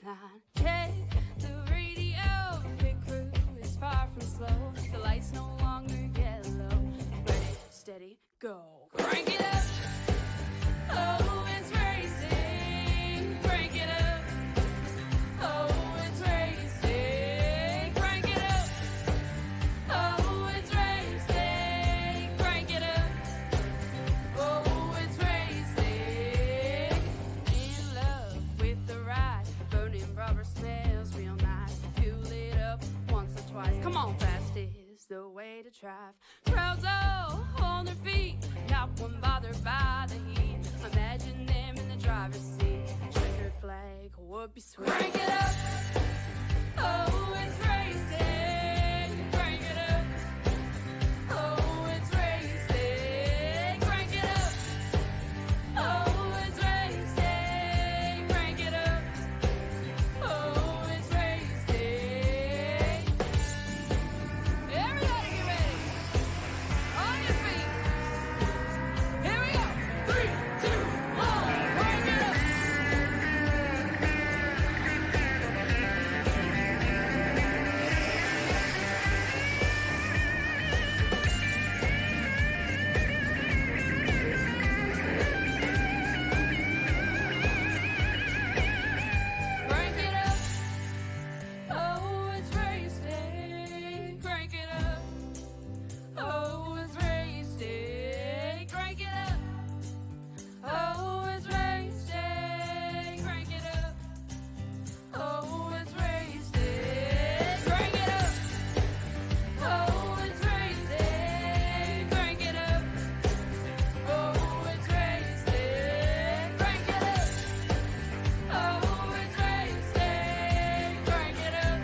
line. Check the radio, pit crew is far from slow. The lights no longer yellow. Ready, steady, go. Crank it up. Oh, it's racing. Crank it up. Oh, it's racing. Crank it up. Oh, it's racing. Crank it up. Oh, it's racing. In love with the ride. Burning rubber smells real nice. Fuel it up once or twice. Come on, fast is the way to drive. Crowds all on their feet, not one bothered by the heat. Imagine them in the driver's seat. Checkered flag would be sweet. Crank it up. Oh, it's racing. Crank it up. Oh, it's racing. Crank it up. Oh, it's racing. Crank it up. Oh, it's racing. Everybody get ready. On your feet. Here we go. 3, 2, 1. Crank it up. Crank it up. Oh, it's racing. Crank it up. Oh, it's racing. Crank it up. Oh, it's racing. Crank it up. Oh, it's racing. Crank it up. Oh, it's racing. Crank it up. Oh, it's racing. Crank it up. Oh, it's racing. Crank it up.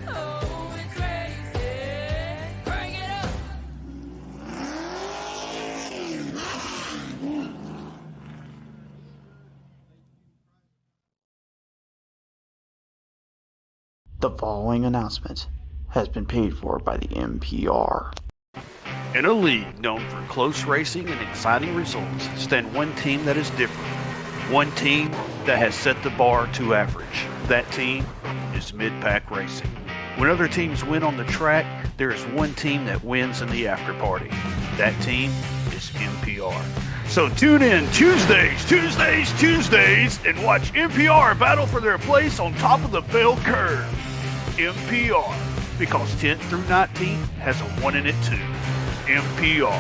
Oh, it's racing. Crank it up. The following announcement has been paid for by the NPR. In a league known for close racing and exciting results, stand one team that is different. One team that has set the bar to average. That team is Mid-Pack Racing. When other teams win on the track, there is one team that wins in the after party. That team is NPR. So tune in Tuesdays, and watch NPR battle for their place on top of the bell curve. NPR, because 10th through 19th has a 1 in it too. NPR.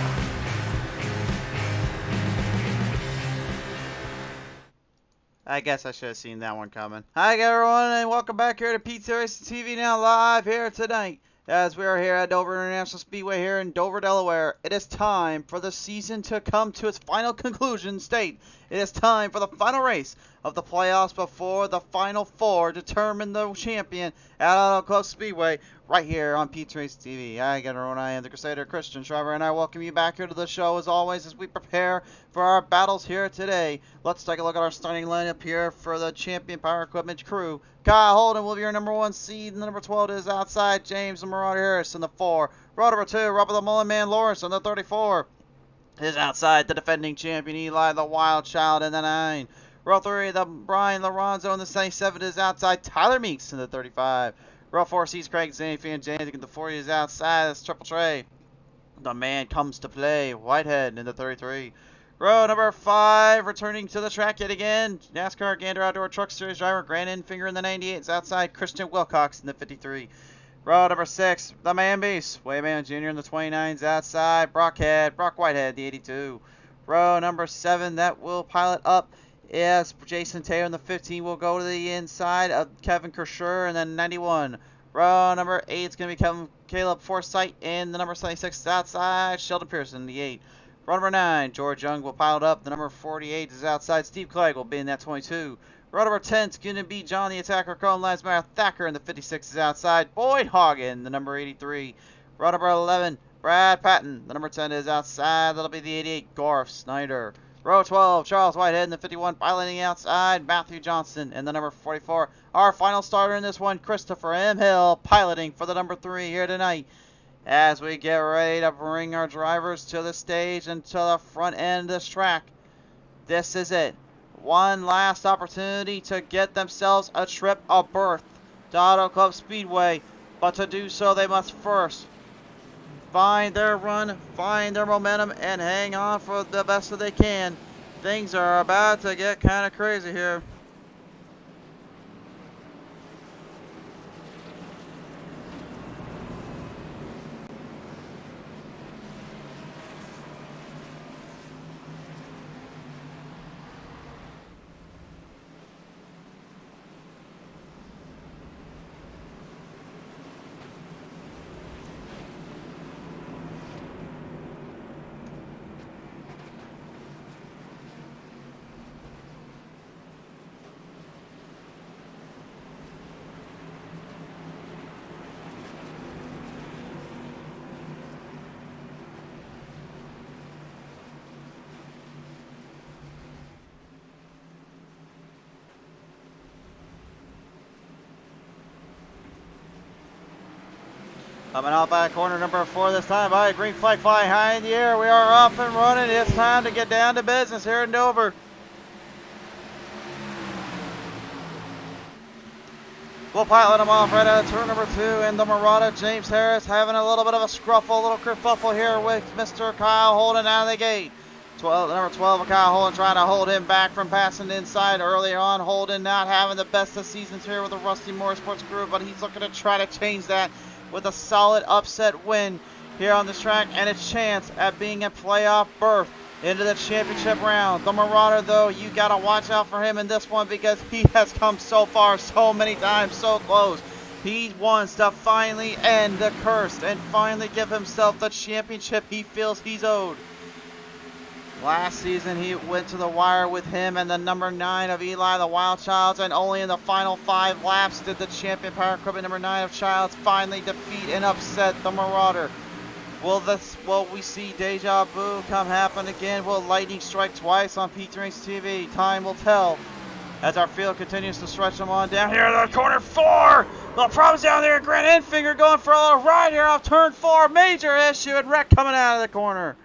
I guess I should have seen that one coming. Hi everyone, and welcome back here to PTM Racing TV, now live here tonight. As we are here at Dover International Speedway here in Dover, Delaware. It is time for the season to come to its final conclusion state. It is time for the final race of the playoffs before the Final Four determine the champion at Auto Club Speedway right here on PTM Racing TV. Hi everyone, I am the Crusader Christian Shriver, and I welcome you back here to the show as always as we prepare for our battles here today. Let's take a look at our starting lineup here for the Champion Power Equipment crew. Kyle Holden will be your number 1 seed. The number 12 is outside James and Marauder Harris in the 4. Row number 2, Robert the Mullen Man Lawrence in the 34. Is outside the defending champion Eli the Wild Child in the 9. Row 3, the Brian Lorenzo in the 77 is outside Tyler Meeks in the 35. Row 4 sees Craig Zanfian James in the 40 is outside. That's Triple Trey. The man comes to play. Whitehead in the 33. Row number 5, returning to the track yet again. NASCAR Gander Outdoor Truck Series driver Grant Enfinger in the 98 is outside Christian Wilcox in the 53. Row number 6, the Man Beast, Wayman Jr. in the 29 is outside Brock Whitehead, the 82. Row number 7, that will pilot up is Jason Taylor in the 15 will go to the inside of Kevin Kersher and then 91. Row number 8 is going to be Caleb Forsythe in the number 76 is outside Sheldon Pearson, the 8. Row number 9, George Young will pilot up. The number 48 is outside. Steve Clegg will be in that 22. Row number 10 is going to be John the Attacker Cohen Lasmar Thacker in the 56 is outside. Boyd Hagen, the number 83. Row number 11, Brad Patton. The number 10 is outside. That'll be the 88, Garth Snyder. Row 12, Charles Whitehead in the 51, piloting outside. Matthew Johnson in the number 44. Our final starter in this one, Christopher M. Hill, piloting for the number 3 here tonight. As we get ready to bring our drivers to the stage and to the front end of this track. This is it. one last opportunity to get themselves a trip of birth to Auto Club Speedway. But to do so, they must first find their run, find their momentum, and hang on for the best that they can. Things are about to get kind of crazy here. Coming out by corner number 4 this time. By green flag flying high in the air. We are up and running. It's time to get down to business here in Dover. We'll pilot him off right out of turn number 2 in the Murata. James Harris having a little bit of a scruffle, a little kerfuffle here with Mr. Kyle Holden out of the gate. Number 12, Kyle Holden trying to hold him back from passing inside earlier on. Holden not having the best of seasons here with the Rusty Motorsports crew, but he's looking to try to change that with a solid upset win here on this track and a chance at being a playoff berth into the championship round. The Marauder, though, you got to watch out for him in this one because he has come so far, so many times, so close. He wants to finally end the curse and finally give himself the championship he feels he's owed. Last season, he went to the wire with him and the number 9 of Eli, the Wild Childs, and only in the final 5 laps did the champion power equipment number 9 of Childs finally defeat and upset the Marauder. Will we see deja vu come happen again? Will lightning strike twice on PTM Racing TV? Time will tell. As our field continues to stretch them on down here to corner 4. The problems down there. Grant Enfinger going for a little ride here off turn 4. Major issue and wreck coming out of the corner.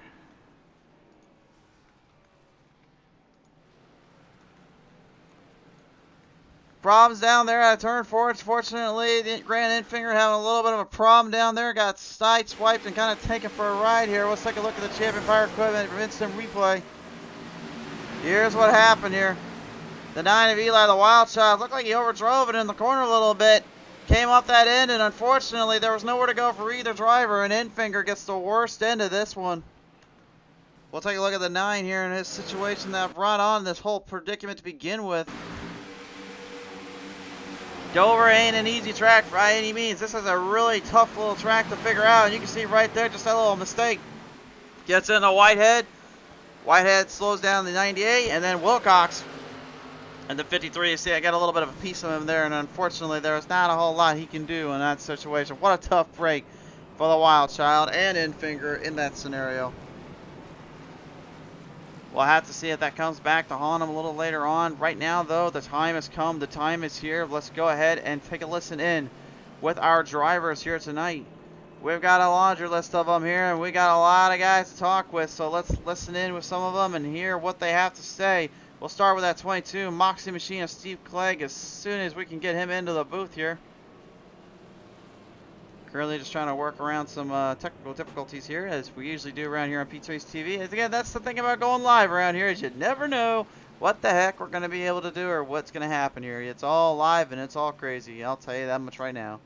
Problems down there at turn 4. Fortunately, Grant Enfinger having a little bit of a problem down there. Got sideswiped and kind of taken for a ride here. Let's take a look at the champion power equipment instant replay. Here's what happened here. The 9 of Eli, the Wild Child, looked like he overdrove it in the corner a little bit. Came off that end, and unfortunately, there was nowhere to go for either driver, and Enfinger gets the worst end of this one. We'll take a look at the 9 here and his situation that brought on this whole predicament to begin with. Dover ain't an easy track by any means. This is a really tough little track to figure out. And you can see right there, just that little mistake. Gets into Whitehead. Whitehead slows down the 98, and then Wilcox and the 53. You see, I got a little bit of a piece of him there, and unfortunately, there's not a whole lot he can do in that situation. What a tough break for the Wild Child and Enfinger in that scenario. We'll have to see if that comes back to haunt him a little later on. Right now, though, the time has come. The time is here. Let's go ahead and take a listen in with our drivers here tonight. We've got a laundry list of them here, and we got a lot of guys to talk with. So let's listen in with some of them and hear what they have to say. We'll start with that 22 Moxie Machine of Steve Clegg as soon as we can get him into the booth here. Currently just trying to work around some technical difficulties here, as we usually do around here on PTM Racing TV. As again, that's the thing about going live around here, is you never know what the heck we're going to be able to do or what's going to happen here. It's all live and it's all crazy. I'll tell you that much right now.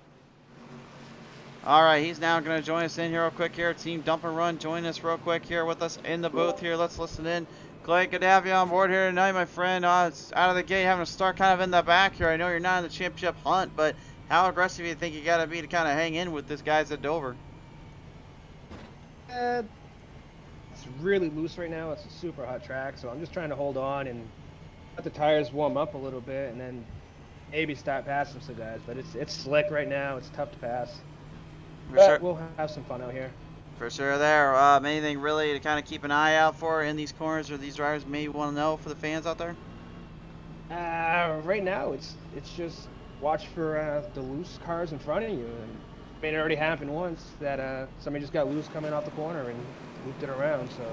Alright, he's now going to join us in here real quick here. Team Dump and Run, join us real quick here with us in the booth here. Let's listen in. Clay, good to have you on board here tonight, my friend. It's out of the gate, having to start kind of in the back here. I know you're not in the championship hunt, but how aggressive do you think you got to be to kind of hang in with this guys at Dover? It's really loose right now. It's a super hot track, so I'm just trying to hold on and let the tires warm up a little bit, and then maybe start passing some guys. But it's slick right now. It's tough to pass. But we'll have some fun out here. For sure there. Anything really to kind of keep an eye out for in these corners, or these drivers may want to know for the fans out there? Right now, it's just watch for the loose cars in front of you. And I mean, it already happened once that somebody just got loose coming out the corner and looped it around. So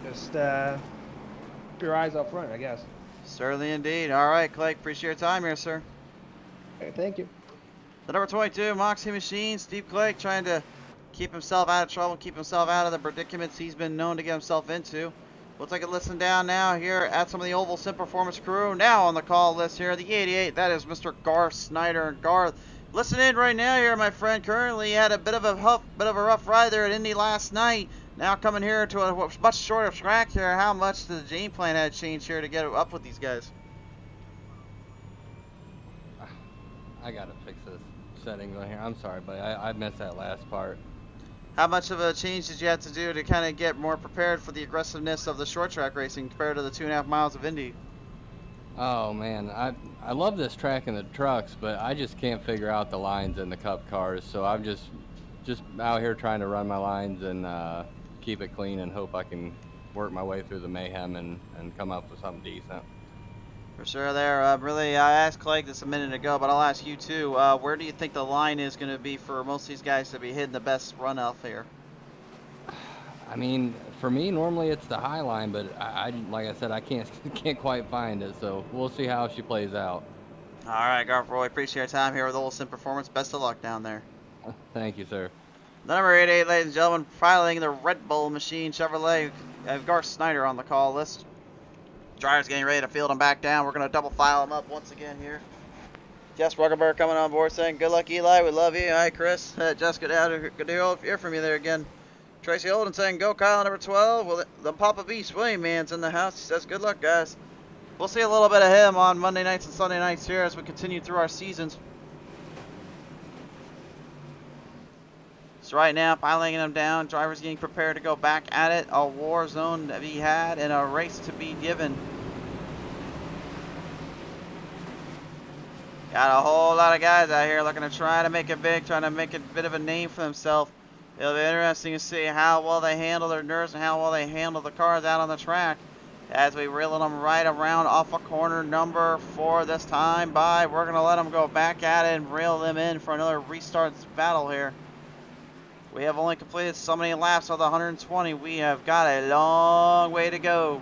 just keep your eyes out front, I guess. Certainly indeed. All right, Clay, appreciate your time here, sir. Okay, thank you. The number 22, Moxie Machine, Steve Clay, trying to keep himself out of trouble, keep himself out of the predicaments he's been known to get himself into. We'll take a listen down now here at some of the Oval Sim Performance crew. Now on the call list here, the 88, that is Mr. Garth Snyder. Garth, listen in right now here, my friend. Currently had a bit of a rough ride there at Indy last night. Now coming here to a much shorter track here. How much the game plan had changed here to get up with these guys? I gotta fix this settings on here. I'm sorry, but I missed that last part. How much of a change did you have to do to kind of get more prepared for the aggressiveness of the short track racing compared to the 2.5 miles of Indy? Oh man, I love this track in the trucks, but I just can't figure out the lines in the Cup cars. So I'm just out here trying to run my lines and keep it clean and hope I can work my way through the mayhem and come up with something decent. For sure there. Really, I asked Clegg this a minute ago, but I'll ask you too. Where do you think the line is going to be for most of these guys to be hitting the best run off here? I mean, for me, normally it's the high line, but I like I said, I can't quite find it. So we'll see how she plays out. All right, Garth Roy, appreciate your time here with Oval Sim Performance. Best of luck down there. Thank you, sir. The number 88, ladies and gentlemen, piloting the Red Bull Machine Chevrolet. I have Garth Snyder on the call list. Drivers getting ready to field him back down. We're going to double file him up once again here. Jess Ruckenberg coming on board saying, good luck, Eli. We love you. Hi, Chris. Jess, good to hear from you there again. Tracy Holden saying, go, Kyle, number 12. Well, the Papa Beast William man's in the house. He says, good luck, guys. We'll see a little bit of him on Monday nights and Sunday nights here as we continue through our seasons. So right now, piling him down, drivers getting prepared to go back at it. A war zone to be had and a race to be given. Got a whole lot of guys out here looking to try to make it big, trying to make a bit of a name for themselves. It'll be interesting to see how well they handle their nerves and how well they handle the cars out on the track. As we reel them right around off of corner number 4 this time by. We're going to let them go back at it and reel them in for another restart battle here. We have only completed so many laps of the 120. We have got a long way to go.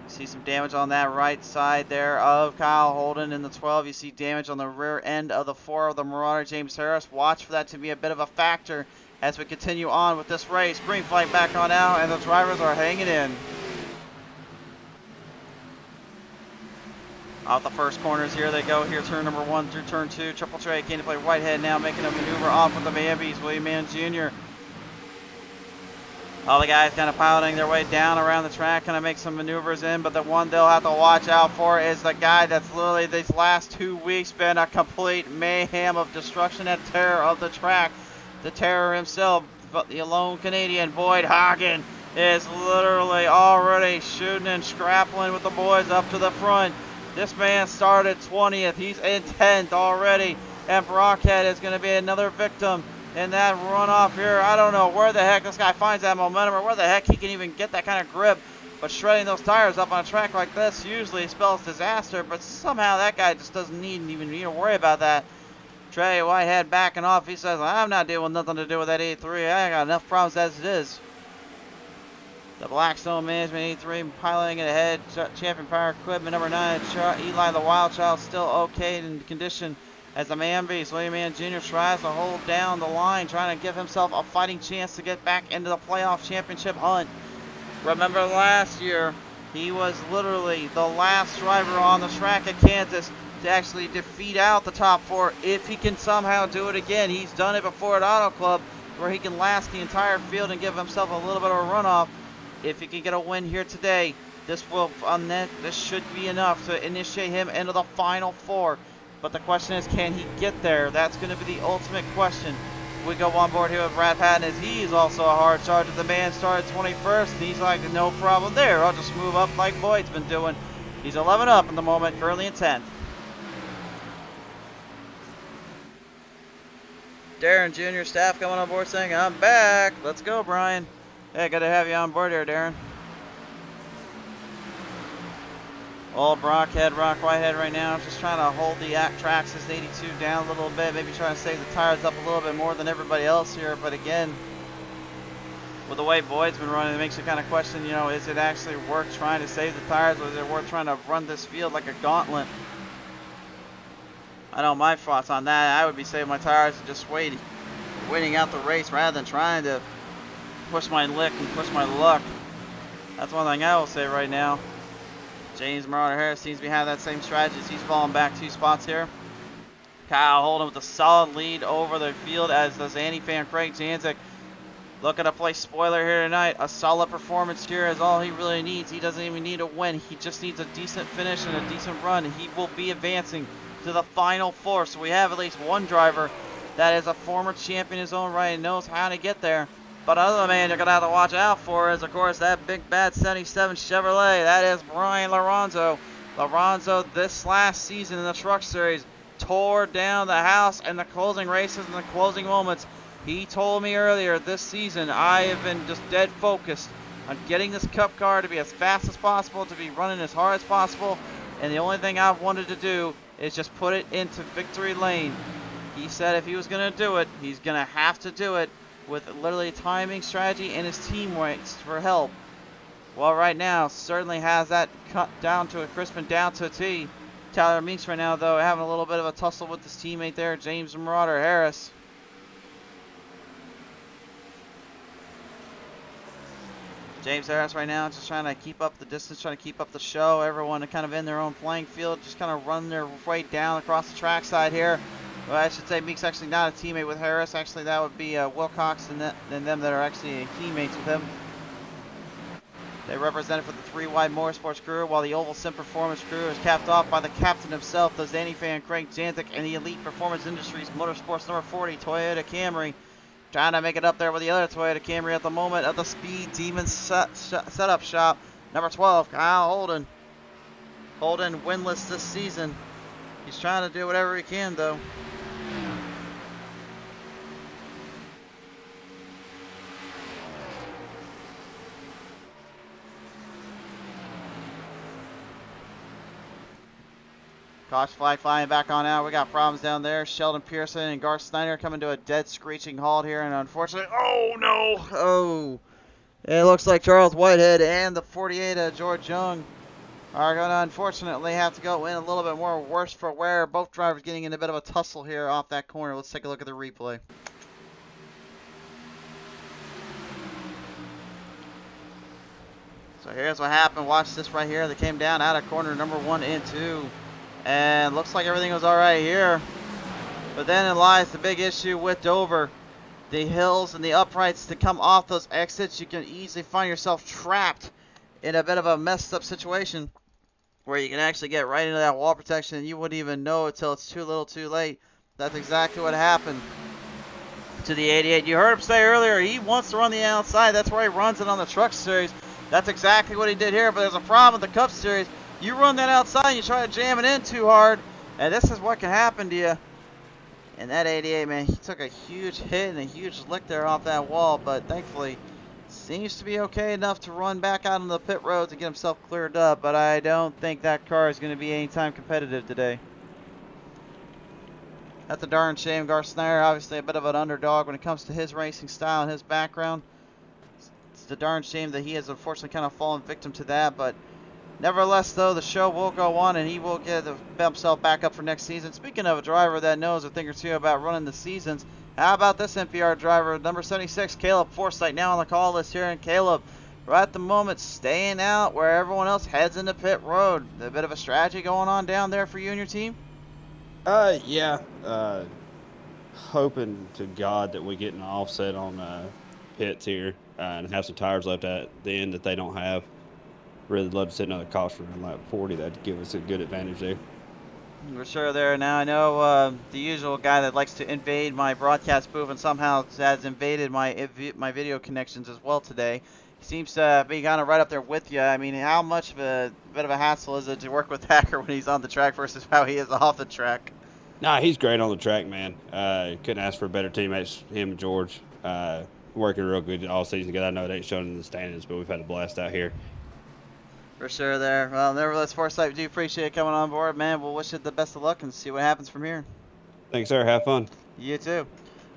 See some damage on that right side there of Kyle Holden in the 12. You see damage on the rear end of the 4 of the Marauder James Harris. Watch for that to be a bit of a factor as we continue on with this race. Green flag back on out, and the drivers are hanging in. Off the first corners here they go. Here turn number 1 through turn 2. Triple Trey came to play Whitehead now making a maneuver off with the Bambies. William Mann Jr. All the guys kind of piloting their way down around the track, kind of make some maneuvers in, but the one they'll have to watch out for is the guy that's literally these last 2 weeks been a complete mayhem of destruction and terror of the track. The terror himself, but the lone Canadian, Boyd Hagen, is literally already shooting and scrappling with the boys up to the front. This man started 20th. He's in 10th already. And Brockhead is going to be another victim in that runoff here. I don't know where the heck this guy finds that momentum or where the heck he can even get that kind of grip. But shredding those tires up on a track like this usually spells disaster. But somehow that guy just doesn't even need to worry about that. Trey Whitehead backing off. He says, I'm not dealing with nothing to do with that 83. I got enough problems as it is. The Blackstone Management 83 piloting it ahead. Champion Power Equipment number 9. Eli the Wild Child still okay in condition as the Man Beast. William Mann Jr. tries to hold down the line, trying to give himself a fighting chance to get back into the playoff championship hunt. Remember last year, he was literally the last driver on the track at Kansas to actually defeat out the top 4. If he can somehow do it again, he's done it before at Auto Club, where he can last the entire field and give himself a little bit of a runoff. If he can get a win here today, this should be enough to initiate him into the final 4. But the question is, can he get there? That's going to be the ultimate question. We go on board here with Brad Patton, as he's also a hard charger. The man started 21st, and he's like, no problem there. I'll just move up like Boyd's been doing. He's 11 up at the moment, currently in 10th. Darren Jr. staff coming on board saying, I'm back. Let's go, Brian. Hey, good to have you on board here, Darren. Old Brockhead, Whitehead right now, just trying to hold the Traxxas 82 down a little bit, maybe trying to save the tires up a little bit more than everybody else here, but again, with the way Boyd's been running, it makes you kind of question, you know, is it actually worth trying to save the tires, or is it worth trying to run this field like a gauntlet? I know my thoughts on that. I would be saving my tires and just waiting out the race rather than trying to push my lick and push my luck. That's one thing I will say right now. James Marauder Harris seems to be having that same strategy. He's falling back 2 spots here. Kyle Holden with a solid lead over the field, as does Andy fan Craig Janzik. Looking to play spoiler here tonight. A solid performance here is all he really needs. He doesn't even need a win. He just needs a decent finish and a decent run, and he will be advancing to the Final Four. So we have at least one driver that is a former champion in his own right and knows how to get there. But other man you're going to have to watch out for is, of course, that big bad 77 Chevrolet. That is Brian Lorenzo. Lorenzo, this last season in the Truck Series, tore down the house in the closing races and the closing moments. He told me earlier this season, I have been just dead focused on getting this Cup car to be as fast as possible, to be running as hard as possible, and the only thing I've wanted to do is just put it into victory lane. He said if he was going to do it, he's going to have to do it with literally timing, strategy, and his teammates for help. Well, right now, certainly has that cut down to a crisp and down to a T. Tyler Meeks right now, though, having a little bit of a tussle with his teammate there, James Marauder Harris. James Harris right now just trying to keep up the distance, trying to keep up the show. Everyone kind of in their own playing field, just kind of run their way down across the trackside here. Well, I should say Meek's actually not a teammate with Harris. Actually, that would be Wilcox and them that are actually teammates with him. They represented for the 3 Wide Motorsports crew, while the Oval Sim Performance crew is capped off by the captain himself, the Zanny fan Craig Janzik, and the Elite Performance Industries Motorsports number 40 Toyota Camry. Trying to make it up there with the other Toyota Camry at the moment at the Speed Demon setup shop. Number 12, Kyle Holden. Holden winless this season. He's trying to do whatever he can, though. Caution flag flying back on out. We got problems down there. Sheldon Pearson and Garth Snyder coming to a dead screeching halt here, and unfortunately, oh no! Oh, it looks like Charles Whitehead and the 48 George Young are going to unfortunately have to go in a little bit more worse for wear. Both drivers getting in a bit of a tussle here off that corner. Let's take a look at the replay. So here's what happened. Watch this right here. They came down out of corner number 1 and 2. And looks like everything was alright here. But then lies the big issue with Dover. The hills and the uprights to come off those exits, you can easily find yourself trapped in a bit of a messed up situation where you can actually get right into that wall protection and you wouldn't even know it till it's too little too late. That's exactly what happened to the 88. You heard him say earlier he wants to run the outside. That's where he runs it on the Truck Series. That's exactly what he did here, but there's a problem with the Cup Series. You run that outside and you try to jam it in too hard, and this is what can happen to you. And that 88, man, he took a huge hit and a huge lick there off that wall, but thankfully seems to be okay enough to run back out on the pit road to get himself cleared up, but I don't think that car is going to be anytime competitive today. That's a darn shame. Garth Snyder, obviously a bit of an underdog when it comes to his racing style and his background. It's a darn shame that he has unfortunately kind of fallen victim to that, but nevertheless, though, the show will go on, and he will get himself back up for next season. Speaking of a driver that knows a thing or two about running the seasons, how about this NPR driver, number 76, Caleb Forsythe, now on the call list here. And Caleb, right at the moment, staying out where everyone else heads into pit road. A bit of a strategy going on down there for you and your team? Yeah. Hoping to God that we get an offset on pits here and have some tires left at the end that they don't have. Really love to sit another caution around lap 40. That'd give us a good advantage there. We're sure there. Now I know the usual guy that likes to invade my broadcast booth and somehow has invaded my video connections as well today. He seems to be kind of right up there with you. I mean, how much of a bit of a hassle is it to work with Hacker when he's on the track versus how he is off the track? Nah, he's great on the track, man. Couldn't ask for better teammates. Him and George working real good all season together. I know it ain't shown in the standings, but we've had a blast out here. For sure there. Well, nevertheless, Forsythe, we do appreciate coming on board, man. We'll wish you the best of luck and see what happens from here. Thanks, sir. Have fun. You too.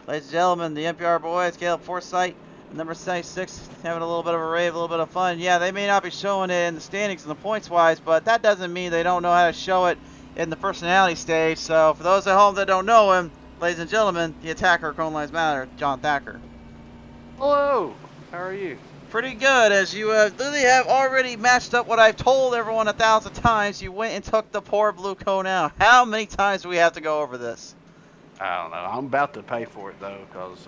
Ladies and gentlemen, the NPR boys, Caleb Forsythe, Number 76 having a little bit of a rave, a little bit of fun. Yeah, they may not be showing it in the standings and the points wise, but that doesn't mean they don't know how to show it in the personality stage. So for those at home that don't know him, ladies and gentlemen, the attacker, Cone Lines Matter, John Thacker. Hello. How are you? Pretty good, as you literally have already matched up what I've told everyone 1,000 times. You went and took the poor blue cone out. How many times do we have to go over this? I don't know. I'm about to pay for it though, because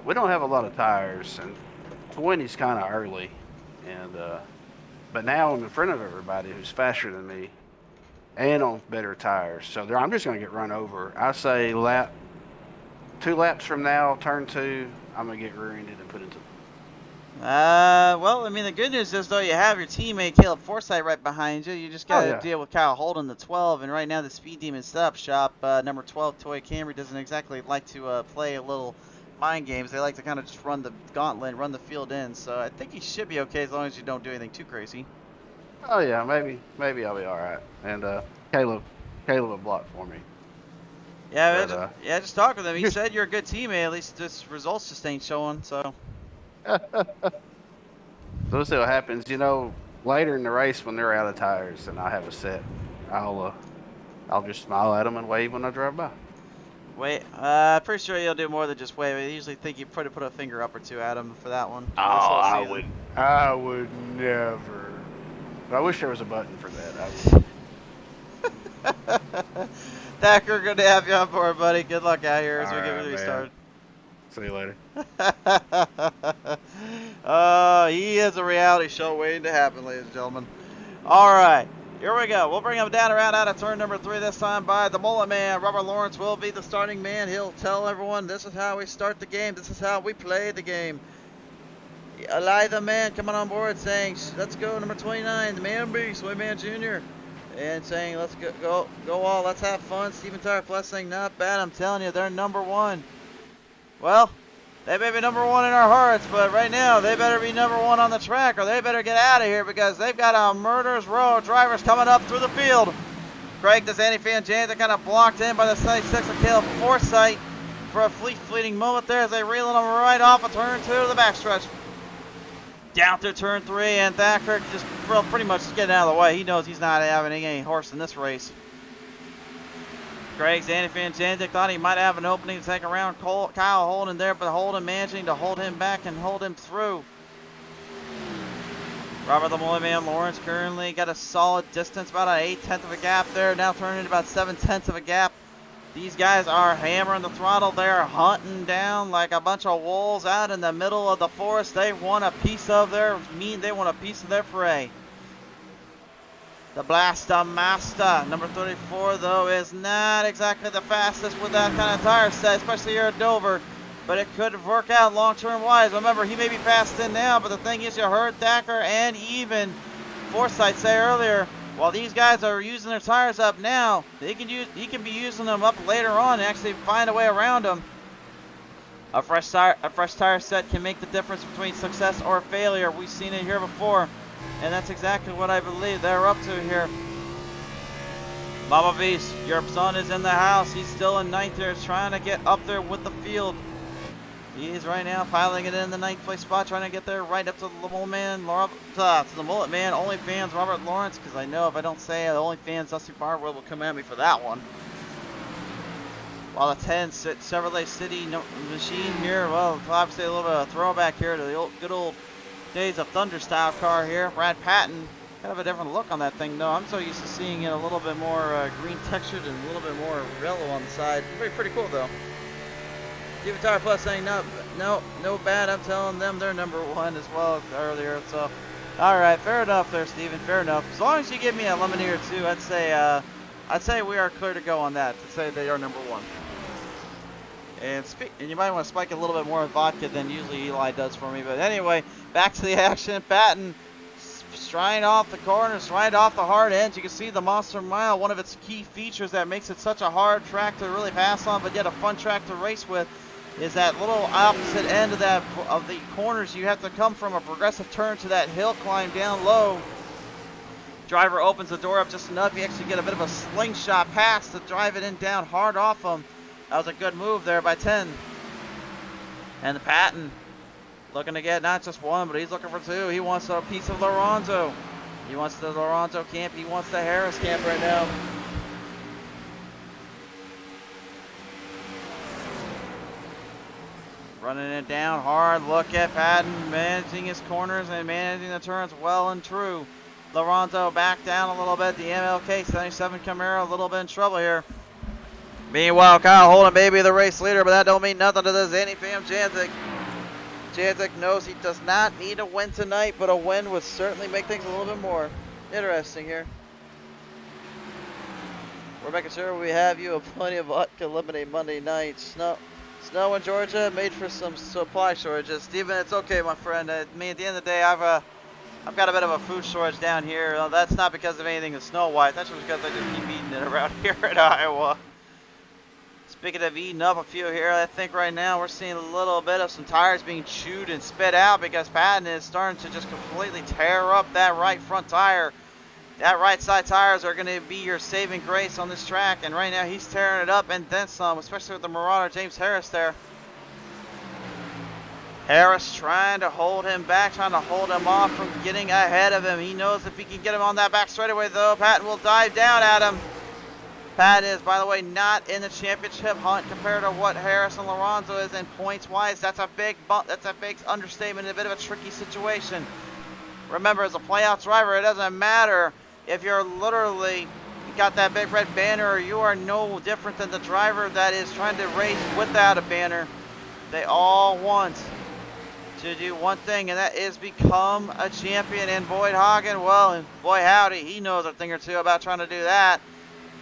we don't have a lot of tires, and 20's kind of early, and but now I'm in front of everybody who's faster than me, and on better tires. So I'm just going to get run over. I say 2 laps from now, turn 2, I'm going to get rear-ended and put into. Well, I mean, the good news is, though, you have your teammate Caleb Forsythe right behind you. You just got to deal with Kyle Holden, the 12, and right now the Speed Demon setup shop, number 12, Toy Camry, doesn't exactly like to play a little mind games. They like to kind of just run the gauntlet, run the field in, so I think he should be okay as long as you don't do anything too crazy. Oh, yeah, maybe I'll be all right. And Caleb will block for me. Yeah, But, just talk with him. He said you're a good teammate. At least this results just ain't showing, so. So we'll see what happens. You know, later in the race when they're out of tires and I have a set, I'll just smile at them and wave when I drive by. Wait, pretty sure you'll do more than just wave. I usually think you put a finger up or two at him for that one. Oh, I would never. I wish there was a button for that. Thacker, good to have you on board, buddy. Good luck out here as we get really man. started. See you later. He is a reality show waiting to happen, ladies and gentlemen. All right, here we go. We'll bring him down around out of turn number 3 this time by the Mullet Man. Robert Lawrence will be the starting man. He'll tell everyone this is how we start the game. This is how we play the game. Eli the Man coming on board saying, let's go, number 29, the Man Beast, Wayman Jr. And saying, let's go all, let's have fun. Steven Tire Plus saying, not bad, I'm telling you, they're number 1. Well, they may be number 1 in our hearts, but right now, they better be number 1 on the track, or they better get out of here, because they've got a murderer's row of drivers coming up through the field. Craig Desani fan James are kind of blocked in by the 76 of Caleb Forsythe for a fleeting moment there as they reeling them right off of turn 2 to the backstretch. Down through turn 3, and Thacker just pretty much getting out of the way. He knows he's not having any horse in this race. Greg Zanifan-Jandik thought he might have an opening to take around Kyle Holden there, but Holden managing to hold him back and hold him through. Robert the Mullet Man Lawrence currently got a solid distance, about an 8/10 of a gap there, now turning about 7/10 of a gap. These guys are hammering the throttle. They're hunting down like a bunch of wolves out in the middle of the forest. They want a piece of their meat. They want a piece of their prey. The Blaster Master, number 34, though, is not exactly the fastest with that kind of tire set, especially here at Dover. But it could work out long-term wise. Remember, he may be fast in now, but the thing is, you heard Thacker and even Forsythe say earlier, while these guys are using their tires up now, he can be using them up later on and actually find a way around them. A fresh tire set can make the difference between success or failure. We've seen it here before, and that's exactly what I believe they're up to here. Mama Beast, your son is in the house. He's still in 9th here, trying to get up there with the field. He is right now piling it in the 9th place spot, trying to get there right up to the Mullet Man, to the Mullet Man, OnlyFans, Robert Lawrence, because I know if I don't say it, OnlyFans, Dusty Barwell will come at me for that one. While the 10 Chevrolet City machine here, well, obviously a little bit of throwback here to the good old days of Thunder style car here. Brad Patton, kind of a different look on that thing though. I'm so used to seeing it a little bit more green textured and a little bit more yellow on the side. Pretty cool though. Steven Tire Plus saying no bad. I'm telling them they're number 1 as well as earlier. So, all right, fair enough there, Steven. Fair enough. As long as you give me a lemony or 2, I'd say we are clear to go on that. To say they are number 1. And you might want to spike a little bit more vodka than usually Eli does for me. But anyway, back to the action. Patton striding off the corner, striding off the hard edge. You can see the Monster Mile, one of its key features that makes it such a hard track to really pass on, but yet a fun track to race with, is that little opposite end of the corners. You have to come from a progressive turn to that hill climb down low. Driver opens the door up just enough. You actually get a bit of a slingshot pass to drive it in down hard off him. That was a good move there by 10. And the Patton Looking to get not just one, but he's looking for two. He wants a piece of Lorenzo. He wants the Lorenzo camp. He wants the Harris camp right now. Running it down hard. Look at Patton managing his corners and managing the turns well and true. Lorenzo back down a little bit. The MLK 77 Camaro a little bit in trouble here. Meanwhile, Kyle Holden may be the race leader, but that don't mean nothing to this Andy Fam Janzik. Janzik knows he does not need a win tonight, but a win would certainly make things a little bit more interesting here. We're making sure we have you plenty of vodka lemonade Monday night. Snow in Georgia made for some supply shortages. Steven, it's okay, my friend. I mean, at the end of the day, I've got a bit of a food shortage down here. That's not because of anything that's Snow White. That's just because I just keep eating it around here in Iowa. Speaking of eating up a few here, I think right now we're seeing a little bit of some tires being chewed and spit out because Patton is starting to just completely tear up that right front tire. That right side tires are going to be your saving grace on this track, and right now he's tearing it up and then some, especially with the Marauder James Harris there. Harris trying to hold him back, trying to hold him off from getting ahead of him. He knows if he can get him on that back straightaway though, Patton will dive down at him. Pat is, by the way, not in the championship hunt compared to what Harris and Lorenzo is in points-wise. That's a big bump. That's a big understatement, a bit of a tricky situation. Remember, as a playoff driver, it doesn't matter if you're literally got that big red banner or you are no different than the driver that is trying to race without a banner. They all want to do one thing, and that is become a champion. And Boyd Hagen, well, and boy howdy, he knows a thing or two about trying to do that.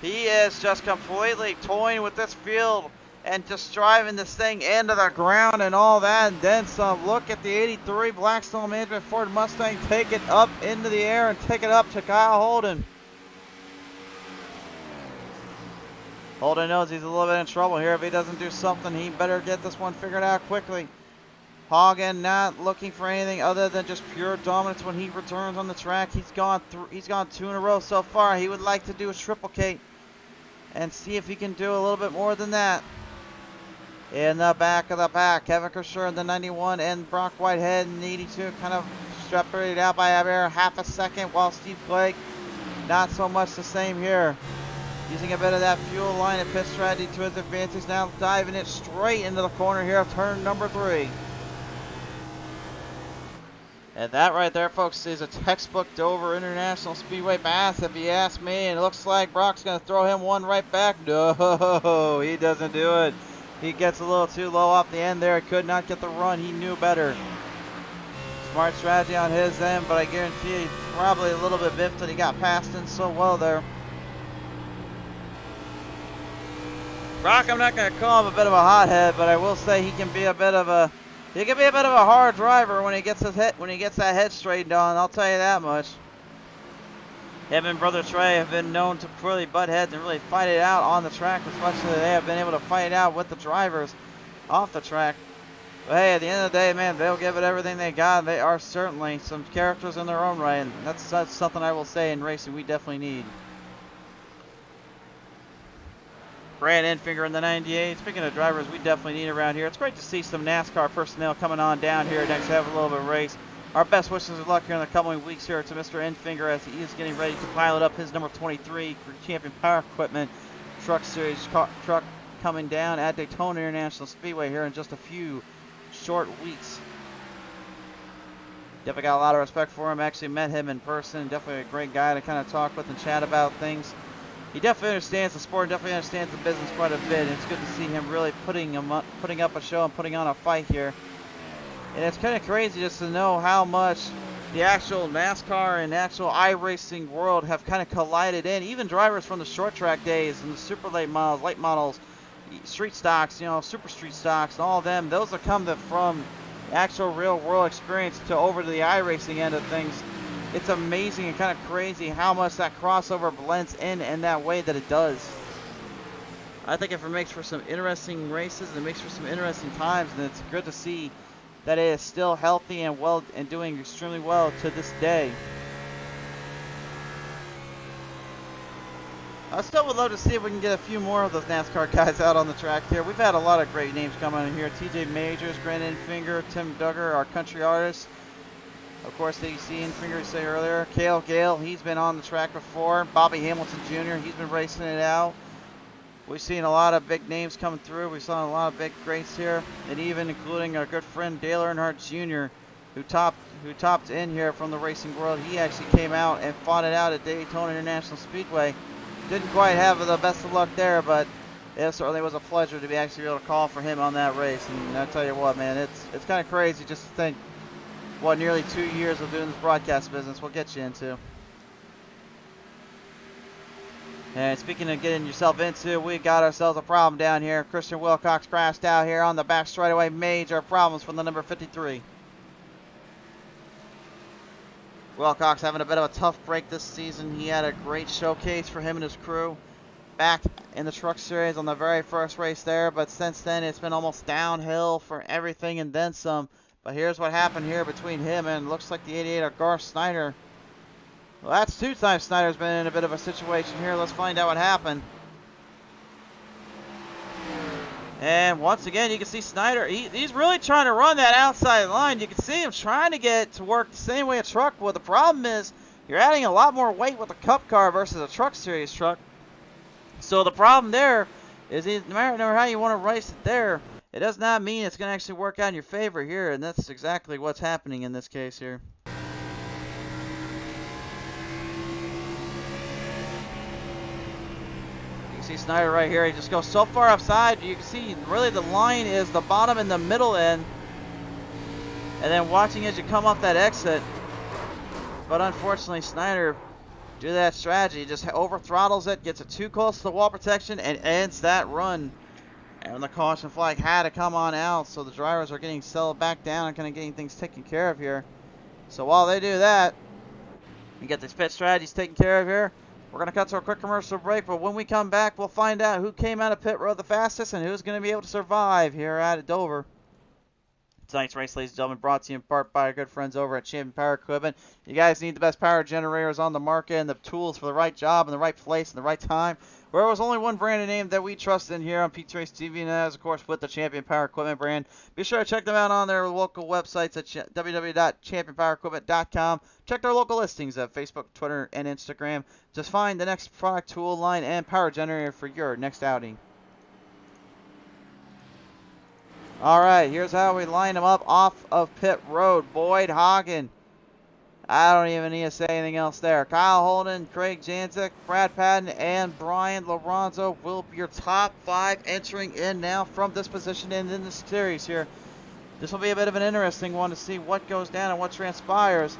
He is just completely toying with this field and just driving this thing into the ground and all that. And then some. Look at the 83 Blackstone Management Ford Mustang take it up into the air and take it up to Kyle Holden. Holden knows he's a little bit in trouble here. If he doesn't do something, he better get this one figured out quickly. Hagen not looking for anything other than just pure dominance when he returns on the track. He's gone two in a row so far. He would like to do a triple K and see if he can do a little bit more than that. In the back of the pack, Kevin Kershaw in the 91 and Brock Whitehead in the 82 kind of separated out by about half a second, while Steve Blake not so much the same here. Using a bit of that fuel line and pit strategy to his advantage, now diving it straight into the corner here of turn number 3. And that right there, folks, is a textbook Dover International Speedway pass, if you ask me. And it looks like Brock's going to throw him one right back. No, he doesn't do it. He gets a little too low off the end there. He could not get the run. He knew better. Smart strategy on his end, but I guarantee he's probably a little bit biffed that he got past him so well there. Brock, I'm not going to call him a bit of a hothead, but I will say he can be a bit of a hard driver when he gets that head straightened on. I'll tell you that much. Him and brother Trey have been known to really butt heads and really fight it out on the track, especially they have been able to fight it out with the drivers off the track. But hey, at the end of the day, man, they'll give it everything they got. They are certainly some characters in their own right, and that's something I will say in racing we definitely need. Brad Enfinger in the 98. Speaking of drivers we definitely need around here, it's great to see some NASCAR personnel coming on down here next to have a little bit of race. Our best wishes of luck here in the coming weeks here to Mr. Enfinger as he is getting ready to pilot up his number 23 Champion Power Equipment Truck Series truck coming down at Daytona International Speedway here in just a few short weeks. Definitely got a lot of respect for him. Actually met him in person. Definitely a great guy to kind of talk with and chat about things. He definitely understands the sport, definitely understands the business quite a bit, and it's good to see him really putting up a show and putting on a fight here. And it's kind of crazy just to know how much the actual NASCAR and actual iRacing world have kind of collided in. Even drivers from the short track days and the super late models, street stocks, you know, super street stocks, and all of them, those have come from actual real world experience to over to the iRacing end of things. It's amazing and kind of crazy how much that crossover blends in that way that it does. I think if it makes for some interesting races and it makes for some interesting times, and it's good to see that it is still healthy and well and doing extremely well to this day. I still would love to see if we can get a few more of those NASCAR guys out on the track here. We've had a lot of great names coming in here. TJ Majors, Brandon Finger, Tim Duggar, our country artists. Of course, that you see Finger you say earlier. Cale Gale, he's been on the track before. Bobby Hamilton Jr., he's been racing it out. We've seen a lot of big names coming through. We saw a lot of big greats here, and even including our good friend Dale Earnhardt Jr., who topped in here from the racing world. He actually came out and fought it out at Daytona International Speedway. Didn't quite have the best of luck there, but it certainly was a pleasure to be actually able to call for him on that race. And I tell you what, man, it's kind of crazy just to think what nearly 2 years of doing this broadcast business will get you into. And speaking of getting yourself into, we got ourselves a problem down here. Christian Wilcox crashed out here on the back straightaway. Major problems from the number 53. Wilcox having a bit of a tough break this season. He had a great showcase for him and his crew back in the Truck Series on the very first race there, but since then it's been almost downhill for everything and then some. But here's what happened here between him and looks like the 88 of Garth Snyder. Well, that's 2 times Snyder's been in a bit of a situation here. Let's find out what happened. And once again, you can see Snyder, he's really trying to run that outside line. You can see him trying to get to work the same way a truck would. The problem is you're adding a lot more weight with a Cup car versus a Truck Series truck. So the problem there is no matter how you want to race it there, it does not mean it's going to actually work out in your favor here. And that's exactly what's happening in this case here. See Snyder right here, he just goes so far offside. You can see really the line is the bottom and the middle end, and then watching as you come off that exit. But unfortunately Snyder do that strategy, just over throttles it, gets it too close to the wall protection, and ends that run. And the caution flag had to come on out, so the drivers are getting settled back down and kind of getting things taken care of here. So while they do that, you get these pit strategies taken care of here. We're going to cut to a quick commercial break, but when we come back, we'll find out who came out of pit road the fastest and who's going to be able to survive here at Dover. Tonight's race, ladies and gentlemen, brought to you in part by our good friends over at Champion Power Equipment. You guys need the best power generators on the market and the tools for the right job in the right place and the right time. There was only one brand name that we trust in here on PTM Racing TV, and that is, of course, with the Champion Power Equipment brand. Be sure to check them out on their local websites at www.championpowerequipment.com. Check their local listings at Facebook, Twitter, and Instagram. Just find the next product, tool line, and power generator for your next outing. All right, here's how we line them up off of pit road. Boyd Hagen. I don't even need to say anything else there. Kyle Holden, Craig Janzik, Brad Patton, and Brian Lorenzo will be your top 5 entering in now from this position and in this series here. This will be a bit of an interesting one to see what goes down and what transpires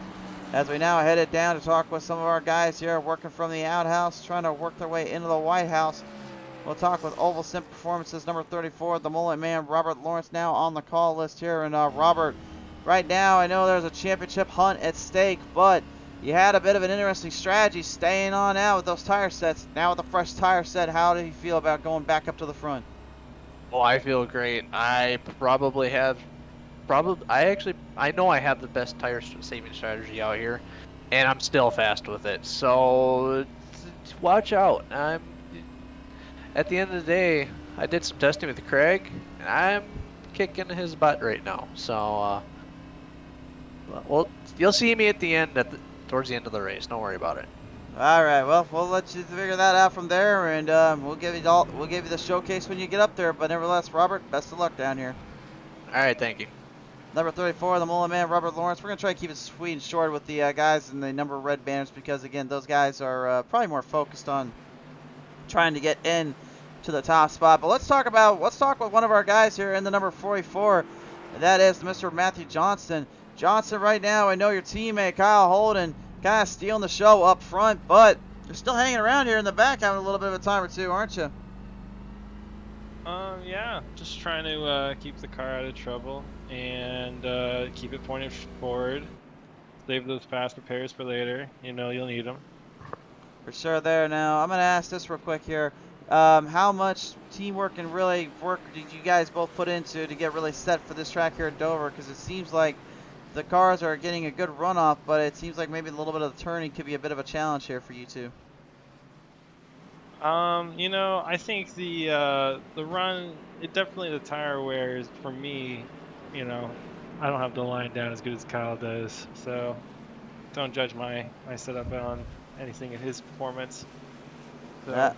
as we now headed down to talk with some of our guys here working from the outhouse, trying to work their way into the White House. We'll talk with Oval Sim Performances number 34, the Mullet Man, Robert Lawrence, now on the call list here. And Robert, right now I know there's a championship hunt at stake, but you had a bit of an interesting strategy staying on out with those tire sets. Now with a fresh tire set, how do you feel about going back up to the front? Oh, I feel great. I know I have the best tire saving strategy out here, and I'm still fast with it. So watch out. At the end of the day, I did some testing with Craig, and I'm kicking his butt right now. So, well, you'll see me at the end, towards the end of the race. Don't worry about it. All right, well, we'll let you figure that out from there, and we'll give you the showcase when you get up there. But nevertheless, Robert, best of luck down here. All right, thank you. Number 34, the Mullet Man, Robert Lawrence. We're going to try to keep it sweet and short with the guys in the number red banners because, again, those guys are probably more focused on trying to get in to the top spot. But let's talk with one of our guys here in the number 44. And that is Mr. Matthew Johnston. Johnston, right now, I know your teammate Kyle Holden kind of stealing the show up front, but you're still hanging around here in the back having a little bit of a time or two, aren't you? Yeah, just trying to keep the car out of trouble and keep it pointed forward. Save those fast repairs for later. You know you'll need them. For sure there. Now, I'm going to ask this real quick here. How much teamwork and really work did you guys both put into to get really set for this track here at Dover? Because it seems like the cars are getting a good runoff, but it seems like maybe a little bit of the turning could be a bit of a challenge here for you two. You know, I think the run, it definitely the tire wear is for me. You know, I don't have the line down as good as Kyle does, so don't judge my setup on anything in his performance. Uh,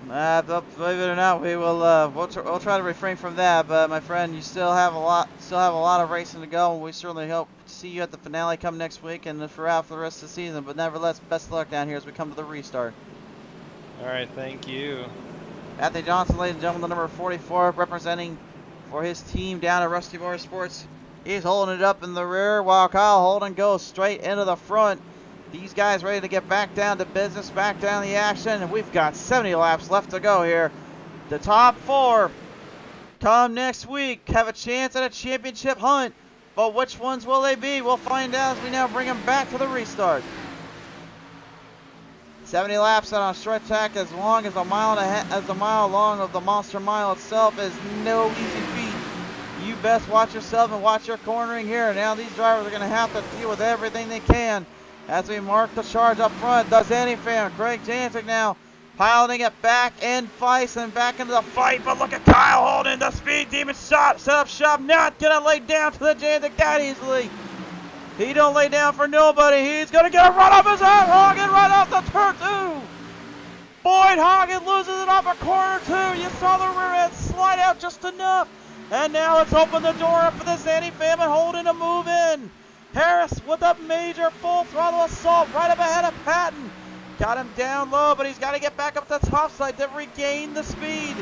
So Believe it or not, we'll try to refrain from that. But my friend, you still have a lot of racing to go, and we certainly hope to see you at the finale come next week and throughout for the rest of the season. But nevertheless, best of luck down here as we come to the restart. all right, thank you. Anthony Johnson, ladies and gentlemen, the number 44, representing for his team down at Rusty Motorsports. He's holding it up in the rear while Kyle Holden goes straight into the front. These guys ready to get back down to business, back down the action, and we've got 70 laps left to go here. The top 4 come next week, have a chance at a championship hunt, but which ones will they be? We'll find out as we now bring them back to the restart. 70 laps on a short track as long as a mile long of the Monster Mile itself is no easy feat. You best watch yourself and watch your cornering here. Now these drivers are going to have to deal with everything they can as we mark the charge up front. Does any fan? Craig Jantic now piloting it back in Feist and back into the fight. But look at Kyle Holden, the speed demon shot, set up shop, not going to lay down to the Jantic that easily. He don't lay down for nobody. He's going to get a run off his head. Hagen right off the turn 2. Boyd Hagen loses it off a corner 2. You saw the rear end slide out just enough. And now let's open the door up for the Zanny family Holden to move in. Harris with a major full throttle assault right up ahead of Patton. Got him down low, but he's got to get back up the top side to regain the speed.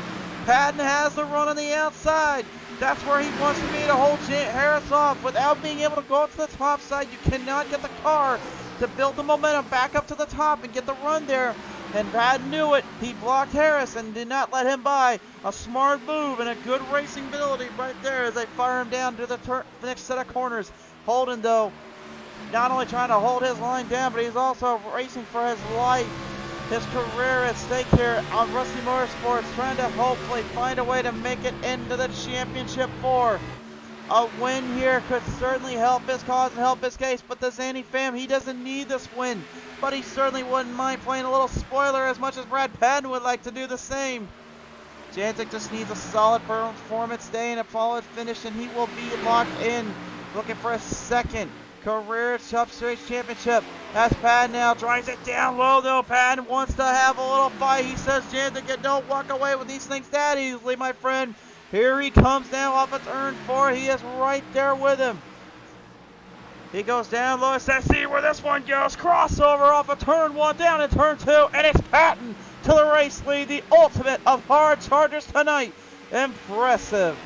Patton has the run on the outside. That's where he wants to be to hold Harris off. Without being able to go up to the top side, you cannot get the car to build the momentum back up to the top and get the run there. And Patton knew it. He blocked Harris and did not let him by. A smart move and a good racing ability right there as they fire him down to the next set of corners. Holden, though, not only trying to hold his line down, but he's also racing for his life. His career at stake here on Rusty Motorsports, trying to hopefully find a way to make it into the championship 4. A win here could certainly help his cause and help his case, but the Zanny fam, he doesn't need this win. But he certainly wouldn't mind playing a little spoiler as much as Brad Patton would like to do the same. Jantic just needs a solid performance day and a solid finish, and he will be locked in, looking for a second career Cup Series championship. As Patton now drives it down low, though. Patton wants to have a little fight. He says, Jantic, don't walk away with these things that easily, my friend. Here he comes now off of turn 4. He is right there with him. He goes down low. Says, see where this one goes. Crossover off of turn 1, down in turn 2, and it's Patton to the race lead. The ultimate of hard chargers tonight. Impressive.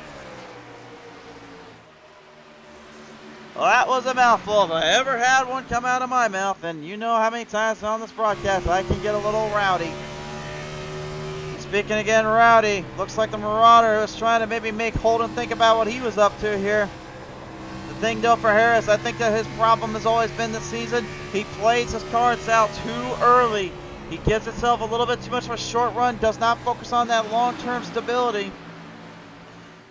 Well, that was a mouthful. If I ever had one come out of my mouth, and you know how many times on this broadcast I can get a little rowdy. Speaking again, rowdy. Looks like the Marauder was trying to maybe make Holden think about what he was up to here. The thing, though, for Harris, I think that his problem has always been this season. He plays his cards out too early. He gives himself a little bit too much of a short run, does not focus on that long-term stability.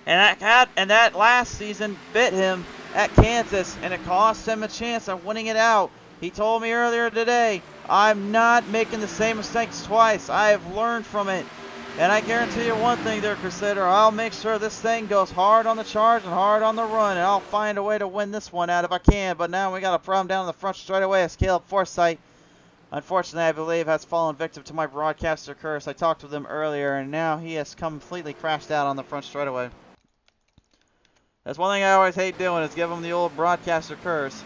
And that last season bit him at Kansas, and it cost him a chance of winning it out. He told me earlier today, I'm not making the same mistakes twice. I have learned from it. And I guarantee you one thing there, Crusader. I'll make sure this thing goes hard on the charge and hard on the run, and I'll find a way to win this one out if I can. But now we got a problem down the front straight away as Caleb Forsythe, unfortunately, I believe, has fallen victim to my broadcaster curse. I talked with him earlier, and now he has completely crashed out on the front straightaway. That's one thing I always hate doing, is give him the old broadcaster curse.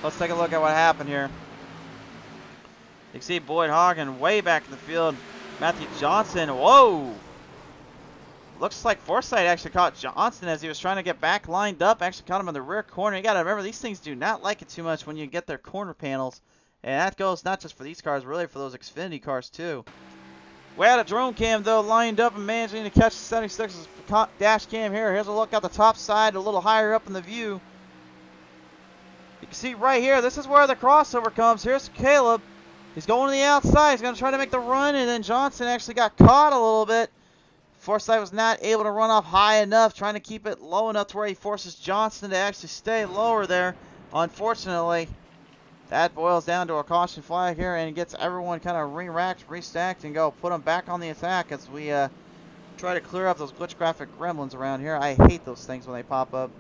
Let's take a look at what happened here. You can see Boyd Hagen way back in the field. Matthew Johnson, whoa! Looks like Forsythe actually caught Johnson as he was trying to get back lined up. Actually caught him in the rear corner. You gotta remember, these things do not like it too much when you get their corner panels. And that goes not just for these cars, really for those Xfinity cars too. We had a drone cam, though, lined up and managing to catch the 76's dash cam here. Here's a look at the top side, a little higher up in the view. You can see right here, this is where the crossover comes. Here's Caleb. He's going to the outside. He's going to try to make the run, and then Johnson actually got caught a little bit. Forsythe was not able to run off high enough, trying to keep it low enough to where he forces Johnson to actually stay lower there, unfortunately. That boils down to a caution flag here and gets everyone kind of re-racked, restacked, and go put them back on the attack as we try to clear up those glitch graphic gremlins around here. I hate those things when they pop up.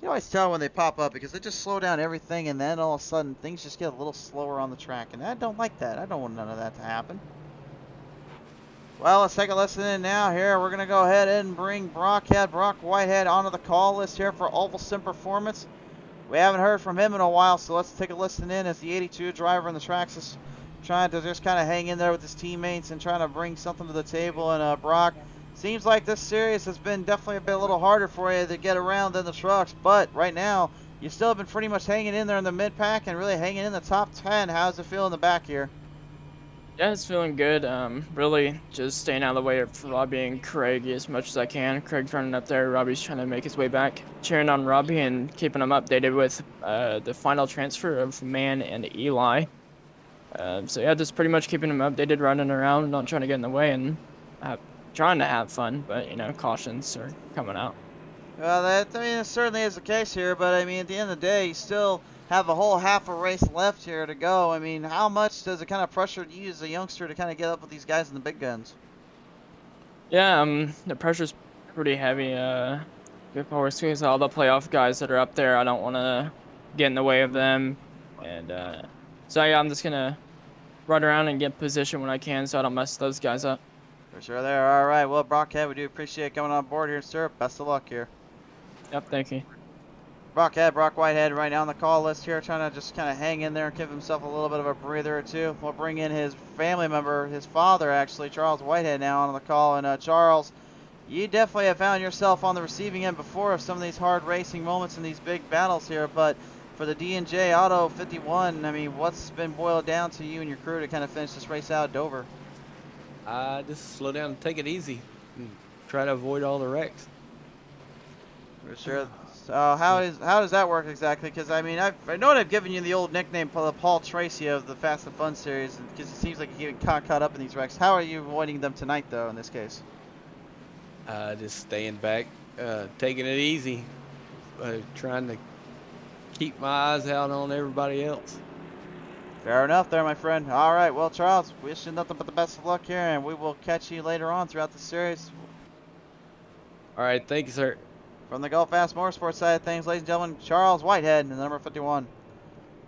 You always tell when they pop up because they just slow down everything, and then all of a sudden things just get a little slower on the track, and I don't like that. I don't want none of that to happen. Well, let's take a listen in now here. We're going to go ahead and bring Brock Whitehead onto the call list here for Ovalson Performance. We haven't heard from him in a while, so let's take a listen in as the 82 driver in the tracks is trying to just kind of hang in there with his teammates and trying to bring something to the table. And Brock, seems like this series has been definitely a little harder for you to get around than the trucks, but right now you still have been pretty much hanging in there in the mid-pack and really hanging in the top 10. How's it feel in the back here? Yeah, it's feeling good. Really just staying out of the way of Robbie and Craig as much as I can. Craig's running up there. Robbie's trying to make his way back. Cheering on Robbie and keeping him updated with the final transfer of Man and Eli. So yeah, just pretty much keeping him updated, running around, not trying to get in the way, and trying to have fun. But you know, cautions are coming out. Well, that it certainly is the case here. But I mean, at the end of the day, you still have a whole half a race left here to go. I mean, how much does it kind of pressure you as a youngster to kind of get up with these guys in the big guns? Yeah, the pressure's pretty heavy. Good power squeeze, all the playoff guys that are up there. I don't want to get in the way of them, and so yeah, I'm just gonna run around and get position when I can, so I don't mess those guys up. For sure, there. All right. Well, Brockhead, we do appreciate coming on board here, sir. Best of luck here. Yep, thank you. Brock Whitehead right now on the call list here, trying to just kind of hang in there and give himself a little bit of a breather or two. We'll bring in his family member, his father actually, Charles Whitehead, now on the call. And Charles, you definitely have found yourself on the receiving end before of some of these hard racing moments and these big battles here. But for the D&J Auto 51, I mean, what's been boiled down to you and your crew to kind of finish this race out at Dover? Just slow down and take it easy and try to avoid all the wrecks. For sure. So how does that work exactly? Because I mean, I know I've given you the old nickname Paul Tracy of the Fast and Fun series, because it seems like you get caught up in these wrecks. How are you avoiding them tonight, though, in this case? Just staying back, taking it easy, trying to keep my eyes out on everybody else. Fair enough there, my friend. All right, well, Charles, wish you nothing but the best of luck here, and we will catch you later on throughout the series. All right, thank you, sir. From the Go Fast Motorsports side of things, ladies and gentlemen, Charles Whitehead, the number 51.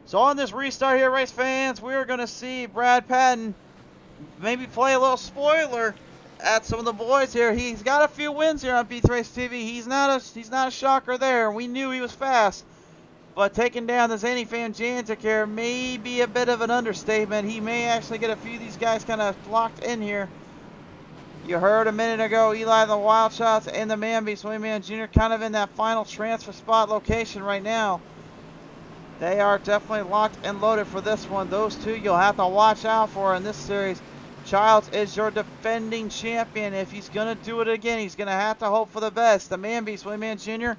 So on this restart here, race fans, we are going to see Brad Patton maybe play a little spoiler at some of the boys here. He's got a few wins here on PTM Racing TV. He's not a shocker there. We knew he was fast. But taking down the Zany Fan Jantic here may be a bit of an understatement. He may actually get a few of these guys kind of locked in here. You heard a minute ago, Eli the Wild Shots and the Man Beast, William Man Jr. kind of in that final transfer spot location right now. They are definitely locked and loaded for this one. Those two you'll have to watch out for in this series. Childs is your defending champion. If he's going to do it again, he's going to have to hope for the best. The Man Beast, William Man Jr.,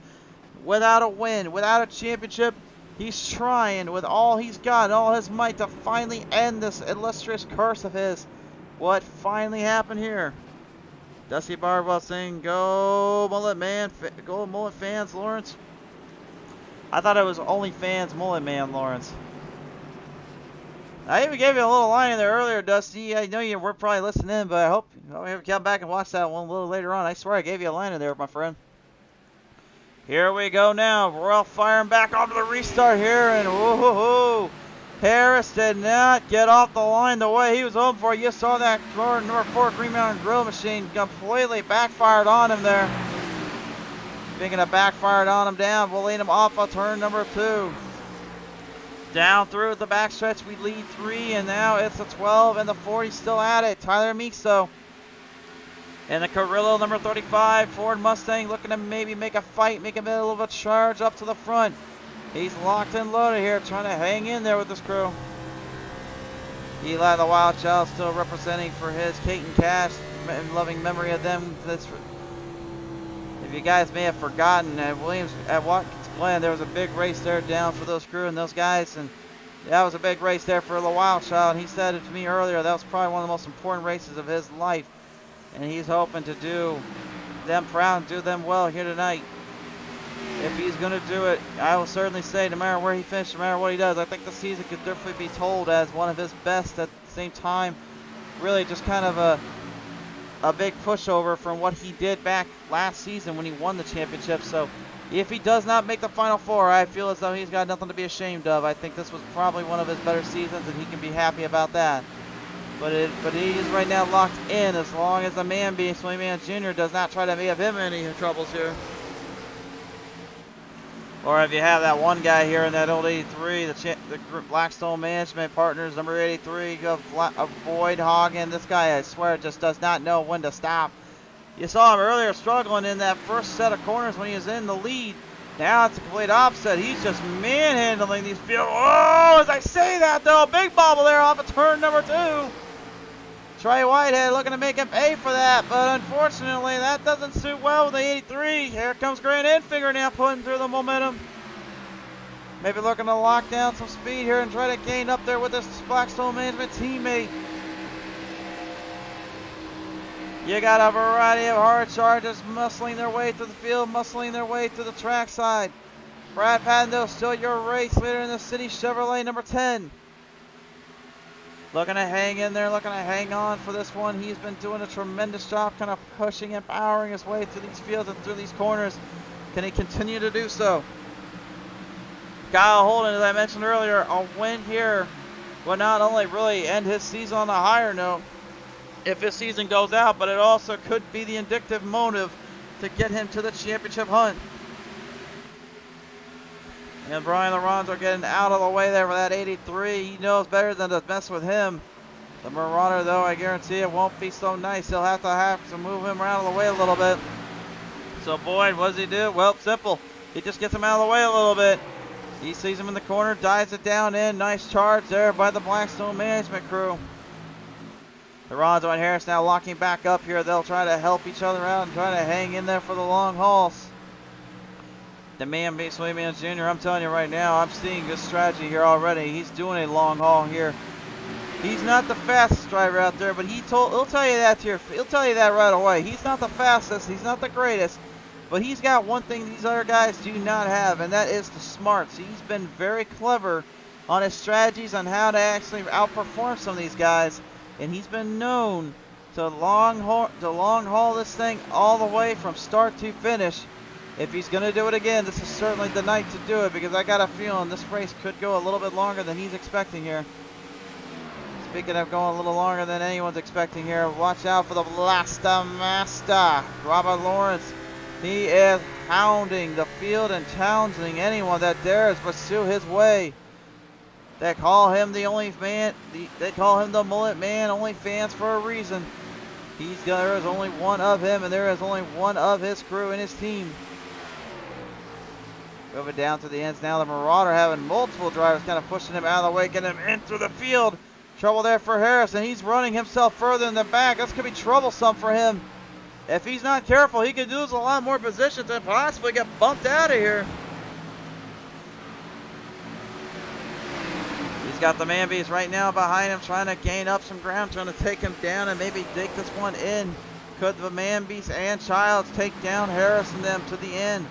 without a win, without a championship, he's trying with all he's got, all his might to finally end this illustrious curse of his. What finally happened here? Dusty Bardwell saying, "Go Mullet Man, go Mullet fans, Lawrence." I thought it was only fans, Mullet Man, Lawrence. I even gave you a little line in there earlier, Dusty. I know you weren't probably listening, but I hope you come back and watch that one a little later on. I swear I gave you a line in there, my friend. Here we go now. We're all firing back onto the restart here, and whoa, Harris did not get off the line the way he was hoping for. You saw that number 4 Green Mountain Grill machine completely backfired on him there. Speaking of backfired on him down, we'll lead him off of turn number 2. Down through the backstretch, we lead 3, and now it's the 12 and the 40 still at it. Tyler Meeks, though. And the Carrillo number 35 Ford Mustang looking to maybe make a fight, make a little bit of a charge up to the front. He's locked and loaded here, trying to hang in there with this crew. Eli the Wild Child still representing for his Kate and Cash, in loving memory of them. If you guys may have forgotten, at Williams at Watkins Glen, there was a big race there down for those crew and those guys, and that was a big race there for the Wild Child. He said it to me earlier, that was probably one of the most important races of his life, and he's hoping to do them proud and do them well here tonight. if he's going to do it, I will certainly say no matter where he finishes, no matter what he does, I think the season could definitely be told as one of his best. At the same time, really just kind of a big pushover from what he did back last season when he won the championship. So if he does not make the Final Four, I feel as though he's got nothing to be ashamed of. I think this was probably one of his better seasons, and he can be happy about that. But he is right now locked in as long as the man being Swayman Jr. does not try to give him any troubles here. Or if you have that one guy here in that old 83, the Blackstone Management Partners, number 83, Boyd Hagen. This guy, I swear, just does not know when to stop. You saw him earlier struggling in that first set of corners when he was in the lead. Now it's a complete opposite. He's just manhandling these fields. Oh, as I say that, though, big bobble there off of turn number 2. Trey Whitehead looking to make him pay for that, but unfortunately that doesn't suit well with the 83. Here comes Grant Enfinger now putting through the momentum. Maybe looking to lock down some speed here and try to gain up there with this Blackstone Management teammate. You got a variety of hard chargers muscling their way through the field, muscling their way to the trackside. Brad Paddendale still your race leader in the City Chevrolet number 10. Looking to hang in there, looking to hang on for this one. He's been doing a tremendous job kind of pushing and powering his way through these fields and through these corners. Can he continue to do so? Kyle Holden, as I mentioned earlier, a win here will not only really end his season on a higher note if his season goes out, but it also could be the indicative motive to get him to the championship hunt. And Brian Lorenzo getting out of the way there for that 83. He knows better than to mess with him. The Marauder, though, I guarantee it won't be so nice. He'll have to move him around the way a little bit. So Boyd, what does he do? Well, simple. He just gets him out of the way a little bit. He sees him in the corner, dives it down in. Nice charge there by the Blackstone Management crew. Lorenzo and Harris now locking back up here. They'll try to help each other out and try to hang in there for the long hauls. The man beats Williams Jr. I'm telling you right now, I'm seeing this strategy here already. He's doing a long haul here. He's not the fastest driver out there, but he'll tell you that he'll tell you that right away. He's not the fastest, he's not the greatest, but he's got one thing these other guys do not have, and that is the smarts. He's been very clever on his strategies on how to actually outperform some of these guys, and he's been known to long haul this thing all the way from start to finish. If he's going to do it again, this is certainly the night to do it, because I got a feeling this race could go a little bit longer than he's expecting here. Speaking of going a little longer than anyone's expecting here, watch out for the Blaster Master, Robert Lawrence. He is hounding the field and challenging anyone that dares pursue his way. They call him the only man. They call him the Mullet Man. Only fans for a reason. There is only one of him, and there is only one of his crew and his team. Moving down to the ends now. The Marauder having multiple drivers kind of pushing him out of the way, getting him in through the field. Trouble there for Harrison. He's running himself further in the back. This could be troublesome for him. If he's not careful, he could lose a lot more positions and possibly get bumped out of here. He's got the man beast right now behind him, trying to gain up some ground, trying to take him down and maybe dig this one in. Could the man beast and Childs take down Harrison them to the end?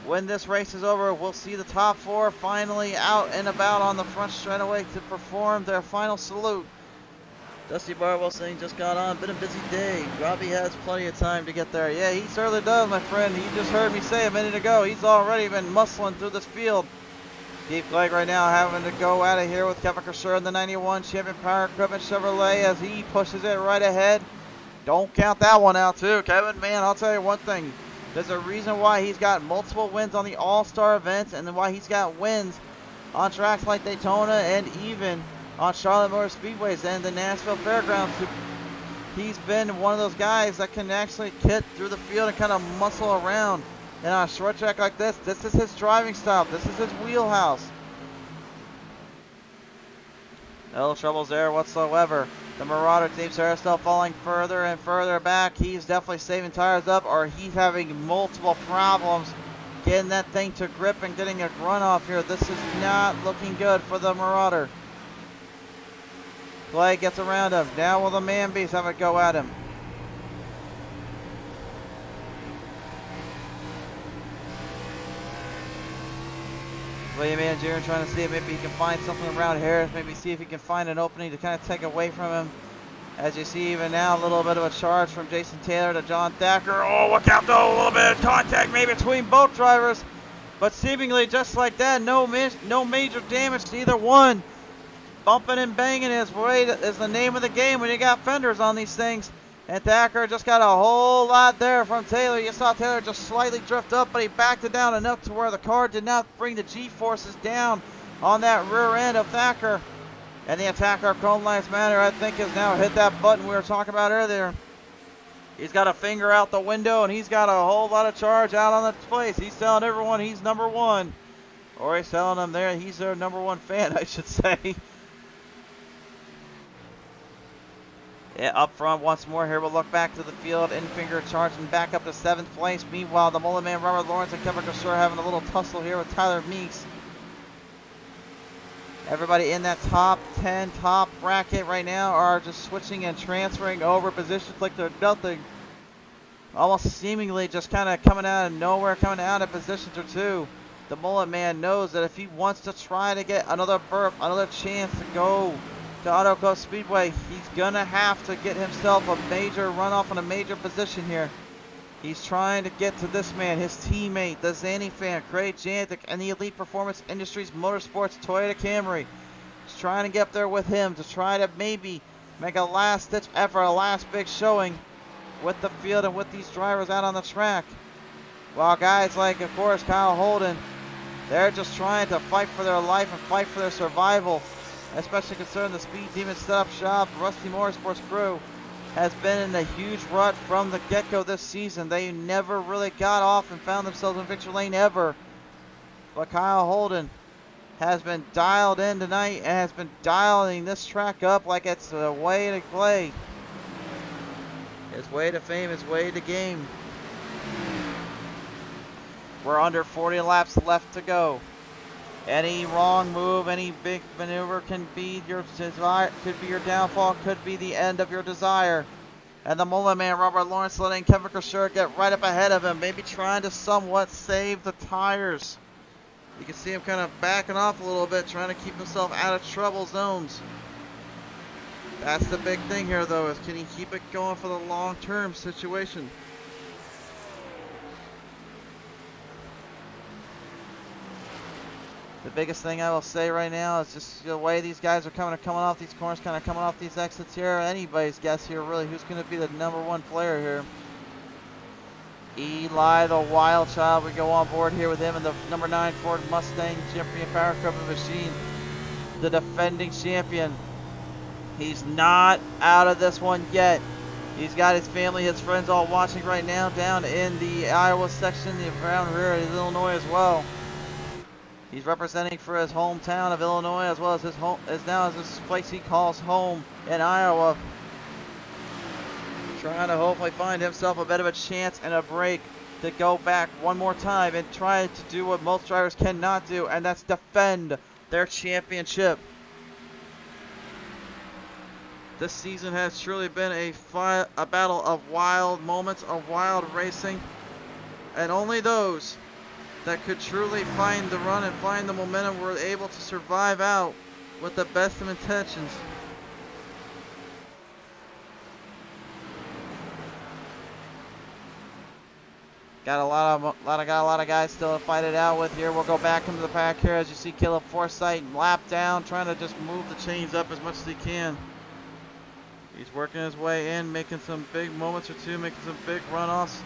When this race is over, we'll see the top 4 finally out and about on the front straightaway to perform their final salute. Dusty Barwell saying just got on. Been a busy day. Robbie has plenty of time to get there. Yeah, he certainly does, my friend. You just heard me say a minute ago. He's already been muscling through this field. Keith Clegg right now having to go out of here with Kevin Kersher in the 91 Champion Power Equipment Chevrolet as he pushes it right ahead. Don't count that one out, too. Kevin, man, I'll tell you one thing. There's a reason why he's got multiple wins on the All-Star events and why he's got wins on tracks like Daytona and even on Charlotte Motor Speedways and the Nashville Fairgrounds. He's been one of those guys that can actually get through the field and kind of muscle around. And on a short track like this is his driving style. This is his wheelhouse. No troubles there whatsoever. The Marauder team are still falling further and further back. He's definitely saving tires up, or he's having multiple problems getting that thing to grip and getting a runoff here. This is not looking good for the Marauder. Clay gets around him. Now will the man beast have a go at him? William Ann Jr. trying to see if maybe he can find something around Harris. Maybe see if he can find an opening to kind of take away from him. As you see even now, a little bit of a charge from Jason Taylor to John Thacker. Oh, look out though, a little bit of contact maybe between both drivers. But seemingly just like that, no major damage to either one. Bumping and banging is the name of the game when you got fenders on these things. And Thacker just got a whole lot there from Taylor. You saw Taylor just slightly drift up, but he backed it down enough to where the car did not bring the G-forces down on that rear end of Thacker. And the attacker of Chrome Lights Matter, I think, has now hit that button we were talking about earlier. He's got a finger out the window, and he's got a whole lot of charge out on the place. He's telling everyone he's number one. Or he's telling them there he's their number one fan, I should say. Yeah, up front once more here. We'll look back to the field. Infinger charging back up to 7th place. Meanwhile, the Mullet Man, Robert Lawrence, and Kevin Cosur having a little tussle here with Tyler Meeks. Everybody in that top 10, top bracket right now are just switching and transferring over positions like they're nothing. Almost seemingly just kind of coming out of nowhere, coming out of positions or two. The Mullet Man knows that if he wants to try to get another burp, another chance to go to Auto Club Speedway, he's going to have to get himself a major runoff in a major position here. He's trying to get to this man, his teammate, the Zanny fan, Craig Jantic, and the Elite Performance Industries Motorsports Toyota Camry. He's trying to get up there with him to try to maybe make a last-ditch effort, a last big showing with the field and with these drivers out on the track. While guys like, of course, Kyle Holden, they're just trying to fight for their life and fight for their survival, especially considering the Speed Demon setup shop, Rusty Motorsports crew, has been in a huge rut from the get-go this season. They never really got off and found themselves in victory lane ever. But Kyle Holden has been dialed in tonight and has been dialing this track up like it's a way to play. His way to fame, his way to game. We're under 40 laps left to go. Any wrong move, any big maneuver can be your desire, could be your downfall, could be the end of your desire. And the Mullet Man, Robert Lawrence, letting Kevin Cosur get right up ahead of him, maybe trying to somewhat save the tires. You can see him kind of backing off a little bit, trying to keep himself out of trouble zones. That's the big thing here, though, is can he keep it going for the long-term situation? The biggest thing I will say right now is just the way these guys are coming off these corners, kind of coming off these exits here. Anybody's guess here, really, who's going to be the number one player here. Eli, the wild child, we go on board here with him in the number 9 Ford Mustang Champion Power Couple Machine, the defending champion. He's not out of this one yet. He's got his family, his friends all watching right now down in the Iowa section, around here in Illinois as well. He's representing for his hometown of Illinois as well as his home, as now as this place he calls home in Iowa. Trying to hopefully find himself a bit of a chance and a break to go back one more time and try to do what most drivers cannot do, and that's defend their championship. This season has truly been a battle of wild moments, of wild racing, and only those that could truly find the run and find the momentum were able to survive out with the best of intentions. Got a lot of guys still to fight it out with here. We'll go back into the pack here as you see Caleb Forsythe lap down, trying to just move the chains up as much as he can. He's working his way in, making some big moments or two, making some big runoffs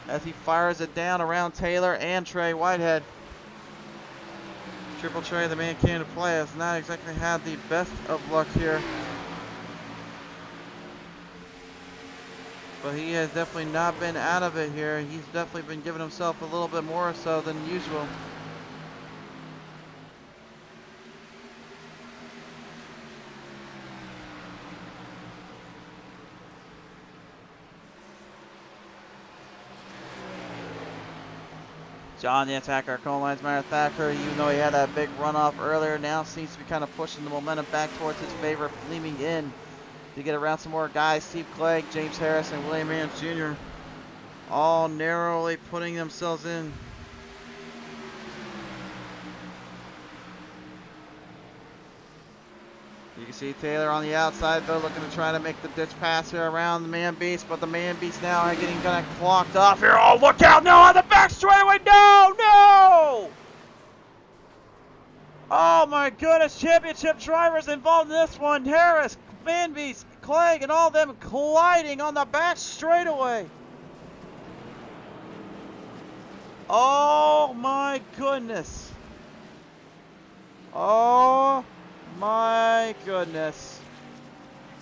as he fires it down around Taylor and Trey Whitehead. Triple Trey, the man came to play, has not exactly had the best of luck here. But he has definitely not been out of it here. He's definitely been giving himself a little bit more so than usual. John the Attacker, Cone Lines Matter Thacker, even though he had that big runoff earlier, now seems to be kind of pushing the momentum back towards his favor, leaning in to get around some more guys. Steve Clegg, James Harris, and William Mans Jr. all narrowly putting themselves in. You can see Taylor on the outside, though, looking to try to make the ditch pass here around the man beast, but the man beast now are getting kind of clocked off here. Oh, look out! No, on the back straightaway! No! No! Oh my goodness! Championship drivers involved in this one. Harris, man beast, Clegg, and all of them colliding on the back straightaway. Oh my goodness! Oh my goodness.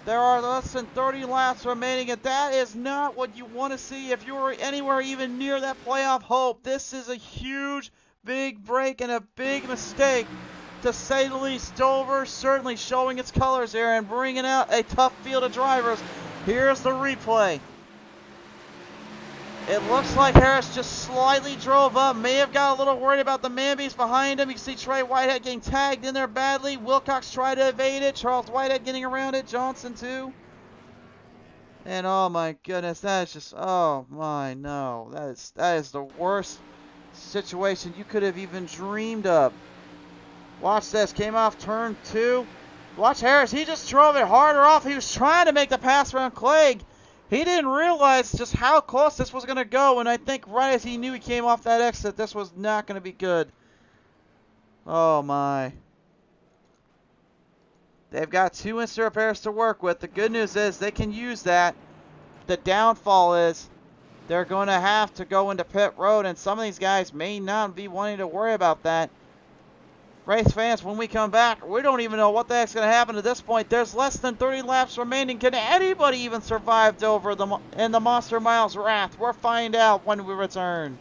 There are less than 30 laps remaining, and that is not what you want to see if you were anywhere even near that playoff hope. This is a huge, big break and a big mistake, to say the least. Dover certainly showing its colors here and bringing out a tough field of drivers. Here's the replay. It looks like Harris just slightly drove up. May have got a little worried about the man beast behind him. You can see Trey Whitehead getting tagged in there badly. Wilcox tried to evade it. Charles Whitehead getting around it. Johnson too. And oh my goodness, that is just, oh my, no. That is the worst situation you could have even dreamed of. Watch this. Came off turn 2. Watch Harris. He just drove it harder off. He was trying to make the pass around Clegg. He didn't realize just how close this was going to go, and I think right as he knew he came off that exit, this was not going to be good. Oh my. They've got 2 insta repairs to work with. The good news is they can use that. The downfall is they're going to have to go into pit road, and some of these guys may not be wanting to worry about that. Race fans, when we come back, we don't even know what the heck's going to happen at this point. There's less than 30 laps remaining. Can anybody even survive Dover in the Monster Miles Wrath? We'll find out when we return.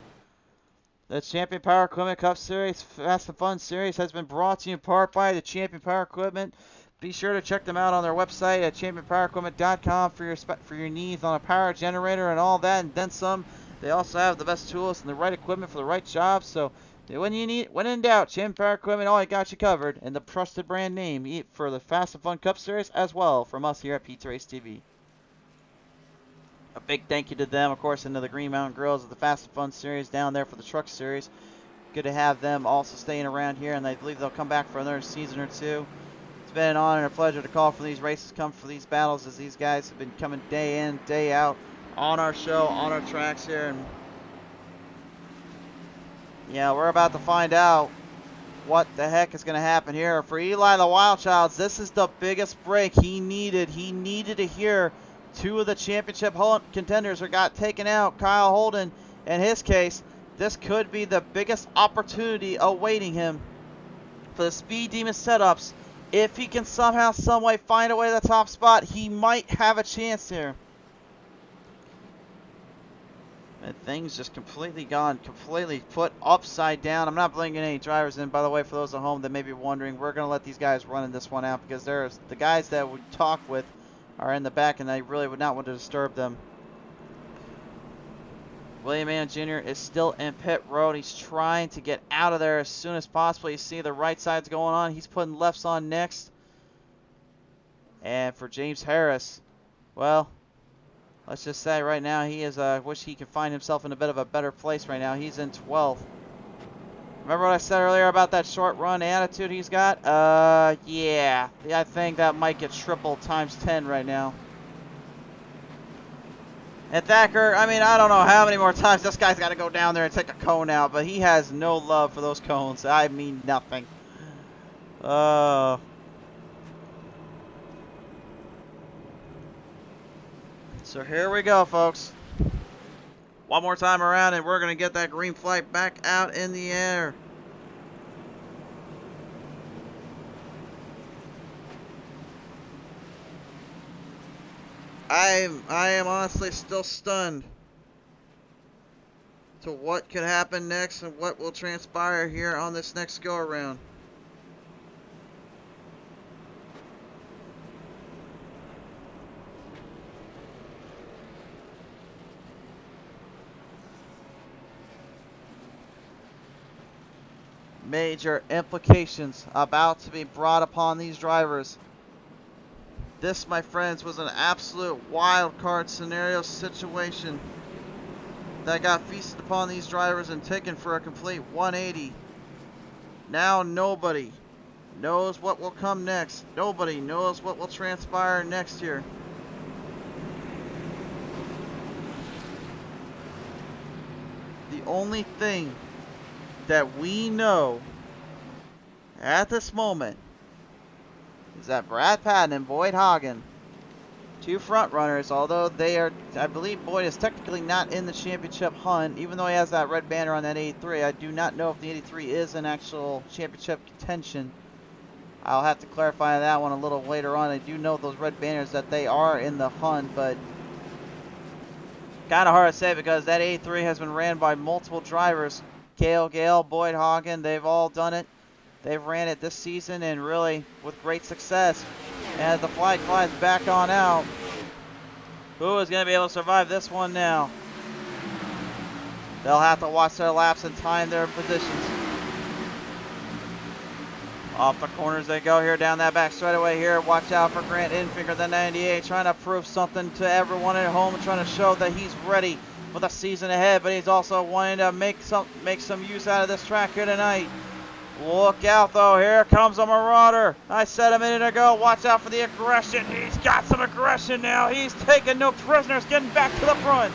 The Champion Power Equipment Cup Series, Fast and Fun Series, has been brought to you in part by the Champion Power Equipment. Be sure to check them out on their website at championpowerequipment.com for your needs on a power generator and all that, and then some. They also have the best tools and the right equipment for the right job. So when in doubt, Champion Power Equipment, all I got you covered, and the trusted brand name for the Fast and Fun Cup Series as well from us here at PTM Racing TV. A big thank you to them, of course, and to the Green Mountain Girls of the Fast and Fun Series down there for the Truck Series. Good to have them also staying around here, and I believe they'll come back for another season or two. It's been an honor and a pleasure to call for these races, come for these battles, as these guys have been coming day in, day out on our show, on our tracks here. And yeah, we're about to find out what the heck is going to happen here. For Eli the Wild Childs, this is the biggest break he needed. He needed to hear 2 of the championship contenders got taken out. Kyle Holden, in his case, this could be the biggest opportunity awaiting him for the Speed Demon setups. If he can somehow, someway find a way to the top spot, he might have a chance here. And things just completely gone, completely put upside down. I'm not bringing any drivers in, by the way, for those at home that may be wondering. We're going to let these guys run in this one out because there's the guys that we talk with are in the back, and I really would not want to disturb them. William Mann Jr. is still in pit road. He's trying to get out of there as soon as possible. You see the right side's going on. He's putting lefts on next. And for James Harris, well, let's just say right now he is, wish he could find himself in a bit of a better place right now. He's in 12th. Remember what I said earlier about that short run attitude he's got? Yeah. I think that might get tripled times 10 right now. And Thacker, I mean, I don't know how many more times this guy's got to go down there and take a cone out, but he has no love for those cones. I mean nothing. So here we go, folks. One more time around, and we're going to get that green flag back out in the air. I am honestly still stunned to what could happen next and what will transpire here on this next go around. Major implications about to be brought upon these drivers. This, my friends, was an absolute wild card scenario situation that got feasted upon these drivers and taken for a complete 180. Now nobody knows what will come next. Nobody knows what will transpire next year. The only thing that we know at this moment is that Brad Patton and Boyd Hagen, two front runners, although they are, I believe Boyd is technically not in the championship hunt, even though he has that red banner on that 83. I do not know if the 83 is an actual championship contention. I'll have to clarify that one a little later on. I do know those red banners that they are in the hunt, but kind of hard to say because that 83 has been ran by multiple drivers. Cale Gale, Boyd Hagen, they've all done it. They've ran it this season and really with great success. As the flag flies back on out, who is going to be able to survive this one now? They'll have to watch their laps and time their positions. Off the corners they go here, down that back straightaway here. Watch out for Grant Infinger, the 98, trying to prove something to everyone at home and trying to show that he's ready for the season ahead, but he's also wanting to make some use out of this track here tonight. Look out though, here comes a Marauder. I said a minute ago, watch out for the aggression. He's got some aggression now. He's taking no prisoners, getting back to the front.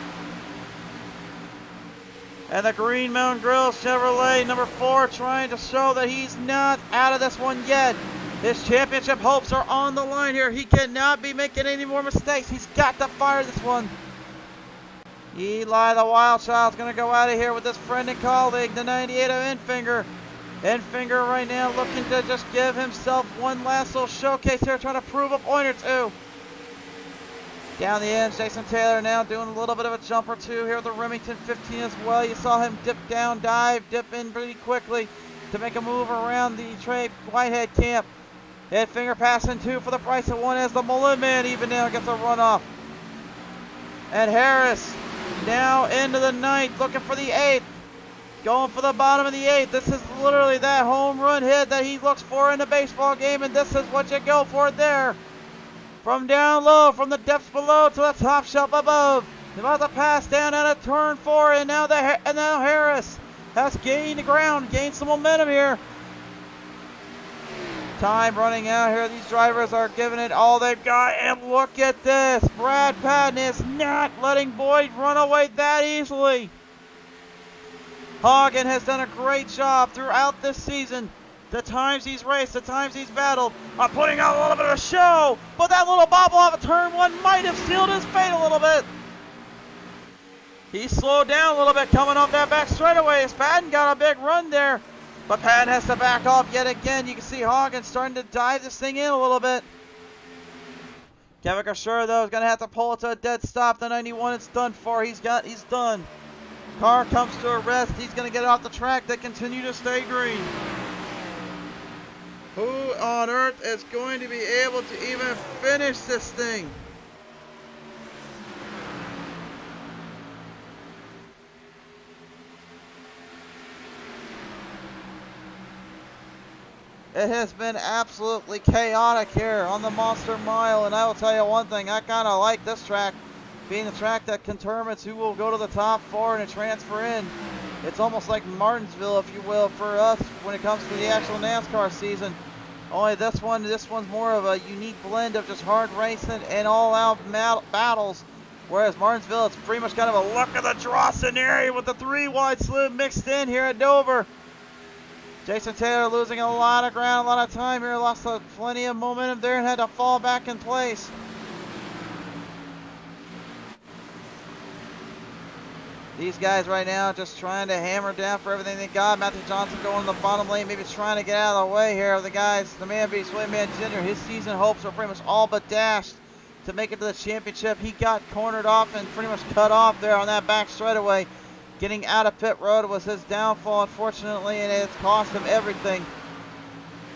And the Green Mountain Grill Chevrolet number 4 trying to show that he's not out of this one yet. His championship hopes are on the line here. He cannot be making any more mistakes. He's got to fire this one. Eli the Wild Child's going to go out of here with his friend and colleague, the 98 of Infinger. Infinger right now looking to just give himself one last little showcase here, trying to prove a point or two. Down the end, Jason Taylor now doing a little bit of a jump or two here with the Remington 15 as well. You saw him dip down, dive, dip in pretty quickly to make a move around the Trey Whitehead camp. Infinger passing 2 for the price of 1 as the Mullen Man even now gets a runoff. And Harris now into the 9th, looking for the 8th. Going for the bottom of the 8th. This is literally that home run hit that he looks for in the baseball game, and this is what you go for there. From down low, from the depths below to the top shelf above. About to pass down out of turn 4, and now Harris has gained the ground, gained some momentum here. Time running out here. These drivers are giving it all they've got, and look at this. Brad Patton is not letting Boyd run away that easily. Hagen has done a great job throughout this season. The times he's raced, the times he's battled, are putting out a little bit of a show. But that little bobble off of turn 1 might have sealed his fate a little bit. He slowed down a little bit coming off that back straightaway. Patton got a big run there. But Patton has to back off yet again. You can see Hagen starting to dive this thing in a little bit. Kevin Kashur, though, is going to have to pull it to a dead stop. The 91 it's done for. He's done. Car comes to a rest. He's going to get off the track. They continue to stay green. Who on earth is going to be able to even finish this thing? It has been absolutely chaotic here on the Monster Mile, and I will tell you one thing, I kind of like this track being the track that determines who will go to the top 4 and transfer in. It's almost like Martinsville, if you will, for us when it comes to the actual NASCAR season. Only this one's more of a unique blend of just hard racing and all-out battles, whereas Martinsville, it's pretty much kind of a luck of the draw scenario with the 3 wide slim mixed in here at Dover. Jason Taylor losing a lot of ground, a lot of time here, lost plenty of momentum there and had to fall back in place. These guys right now just trying to hammer down for everything they got. Matthew Johnson going in the bottom lane, maybe trying to get out of the way here of the guys. The man beats William Man Jr. His season hopes are pretty much all but dashed to make it to the championship. He got cornered off and pretty much cut off there on that back straightaway. Getting out of pit road was his downfall, unfortunately, and it's cost him everything.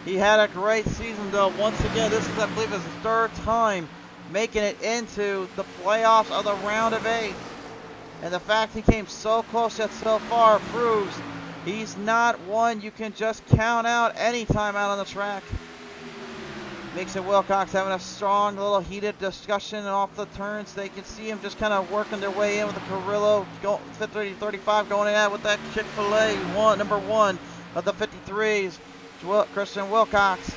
He had a great season, though. Once again, this is, I believe, his 3rd time making it into the playoffs of the round of 8. And the fact he came so close yet so far proves he's not one you can just count out anytime out on the track. Meeks and Wilcox having a strong little heated discussion off the turns. They can see him just kind of working their way in with the Carrillo 35 going in at with that Chick-fil-A number 1 of the 53s. Christian Wilcox.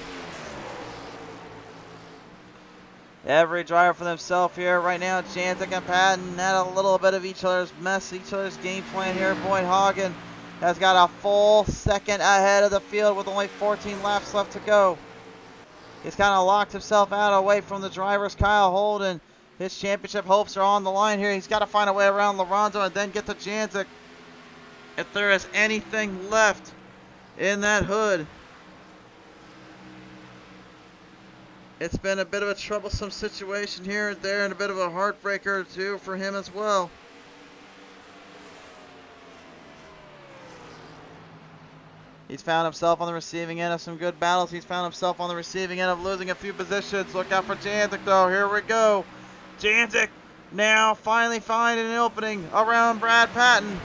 Every driver for themselves here right now. Jantic and Patton had a little bit of each other's mess, each other's game plan here. Boyd Hagen has got a full second ahead of the field with only 14 laps left to go. He's kind of locked himself out away from the drivers. Kyle Holden, his championship hopes are on the line here. He's got to find a way around Lorenzo and then get to Jantic if there is anything left in that hood. It's been a bit of a troublesome situation here and there, and a bit of a heartbreaker too for him as well. He's found himself on the receiving end of some good battles. He's found himself on the receiving end of losing a few positions. Look out for Jantic though. Here we go. Jantic now finally finding an opening around Brad Patton.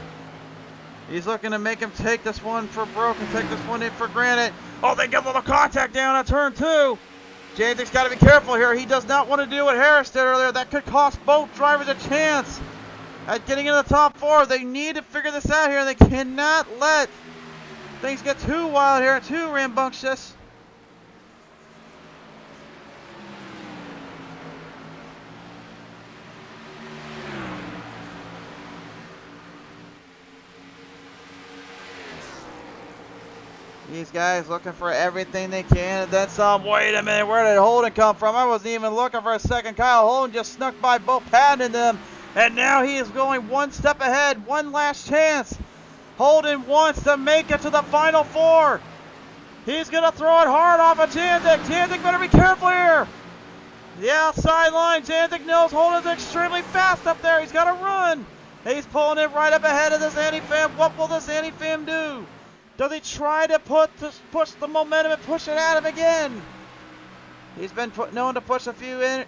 He's looking to make him take this one for broke and take this one in for granted. Oh, they get a little contact down on turn 2. Jantic's got to be careful here. He does not want to do what Harris did earlier. That could cost both drivers a chance at getting into the top 4. They need to figure this out here. They cannot let things get too wild here, too rambunctious. These guys looking for everything they can, and then some. Wait a minute, where did Holden come from? I wasn't even looking for a second. Kyle Holden just snuck by both Patton and them, and now he is going one step ahead. One last chance. Holden wants to make it to the final 4. He's going to throw it hard off of Jantic. Jantic better be careful here. The outside line, Jantic knows Holden's extremely fast up there. He's got to run. He's pulling it right up ahead of this anti-fam. What will this anti-fam do? Does he try to push the momentum and push it at him again? He's been known to push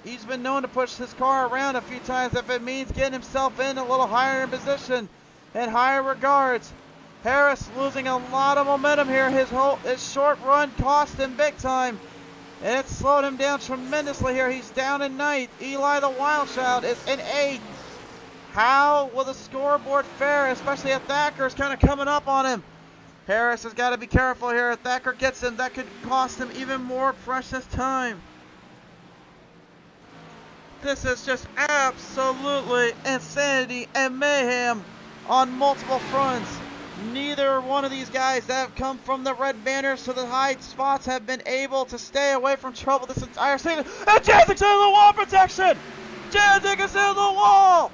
he's been known to push his car around a few times if it means getting himself in a little higher in position and higher regards. Harris losing a lot of momentum here. His short run cost him big time, and it slowed him down tremendously here. He's down in 9th. Eli the Wild Child is in 8th. How will the scoreboard fare, especially if Thacker is kind of coming up on him? Harris has got to be careful here. If Thacker gets him, that could cost him even more precious time. This is just absolutely insanity and mayhem on multiple fronts. Neither one of these guys that have come from the red banners to the high spots have been able to stay away from trouble this entire season. And Jantic's in the wall protection! Jantic is in the wall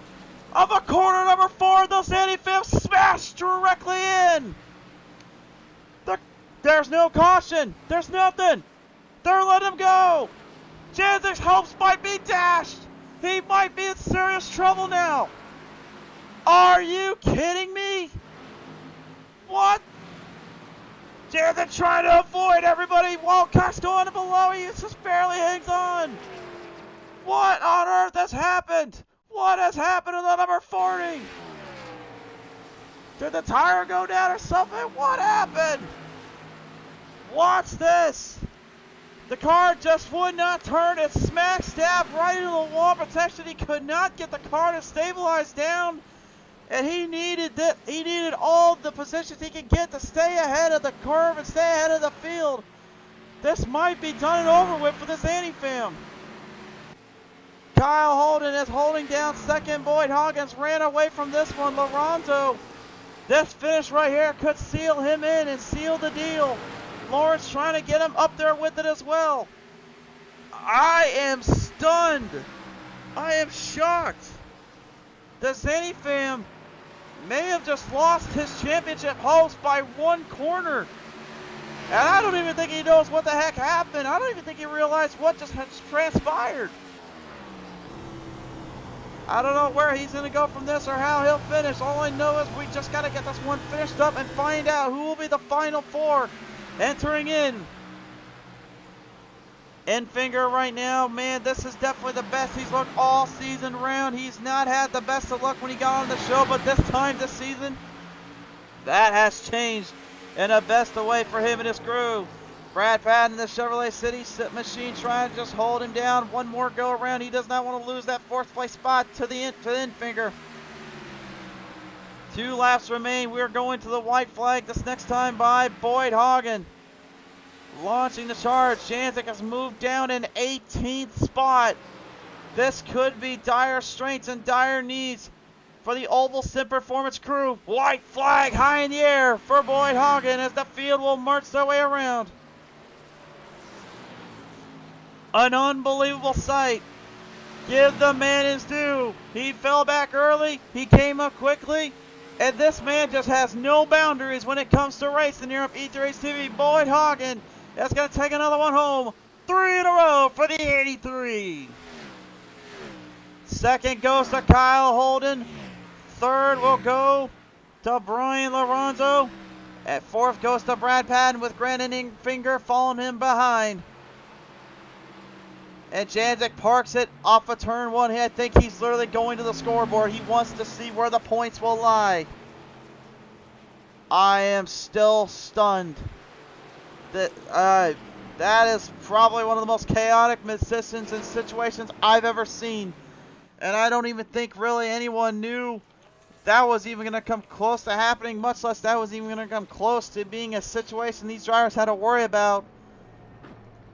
of a corner number 4. Those anti-fams smashed directly in. There's no caution. There's nothing. They're letting him go. Jantic's hopes might be dashed. He might be in serious trouble now. Are you kidding me? What? Jantic trying to avoid everybody. Wildcat's going below. He just barely hangs on. What on earth has happened? What has happened to the number 40? Did the tire go down or something? What happened? Watch this. The car just would not turn. It smack stab right into the wall protection. He could not get the car to stabilize down, and he needed all the positions he could get to stay ahead of the curve and stay ahead of the field. This might be done and over with for this anti-fam. Kyle Holden is holding down second. Boyd Hoggins ran away from this one. Lorenzo, this finish right here could seal him in and seal the deal. Lawrence trying to get him up there with it as well. I am stunned. I am shocked. The Zanny fam may have just lost his championship hopes by one corner. And I don't even think he knows what the heck happened. I don't even think he realized what just has transpired. I don't know where he's going to go from this or how he'll finish. All I know is we just got to get this one finished up and find out who will be the final 4 entering in. Enfinger right now, man, this is definitely the best he's looked all season round. He's not had the best of luck when he got on the show, but this time this season, that has changed in a best way for him and his crew. Brad Patton, the Chevrolet City machine, trying to just hold him down. One more go around. He does not want to lose that 4th place spot to the Enfinger. 2 laps remain. We're going to the white flag this next time by Boyd Hagen. launching the charge. Janzik has moved down in 18th spot. This could be dire straits and dire needs for the Oval Sim Performance crew. White flag high in the air for Boyd Hagen as the field will march their way around. An unbelievable sight. Give the man his due. He fell back early. He came up quickly. And this man just has no boundaries when it comes to racing here on PTM Racing TV. Boyd Hagen is going to take another one home. 3 in a row for the 83. Second goes to Kyle Holden. Third will go to Brian Lorenzo. At fourth goes to Brad Patton with Brandon Finger following him behind. And Janzik parks it off of turn one. I think he's literally going to the scoreboard. He wants to see where the points will lie. I am still stunned. That is probably one of the most chaotic mid-systems and situations I've ever seen. And I don't even think really anyone knew that was even going to come close to happening, much less that was even going to come close to being a situation these drivers had to worry about.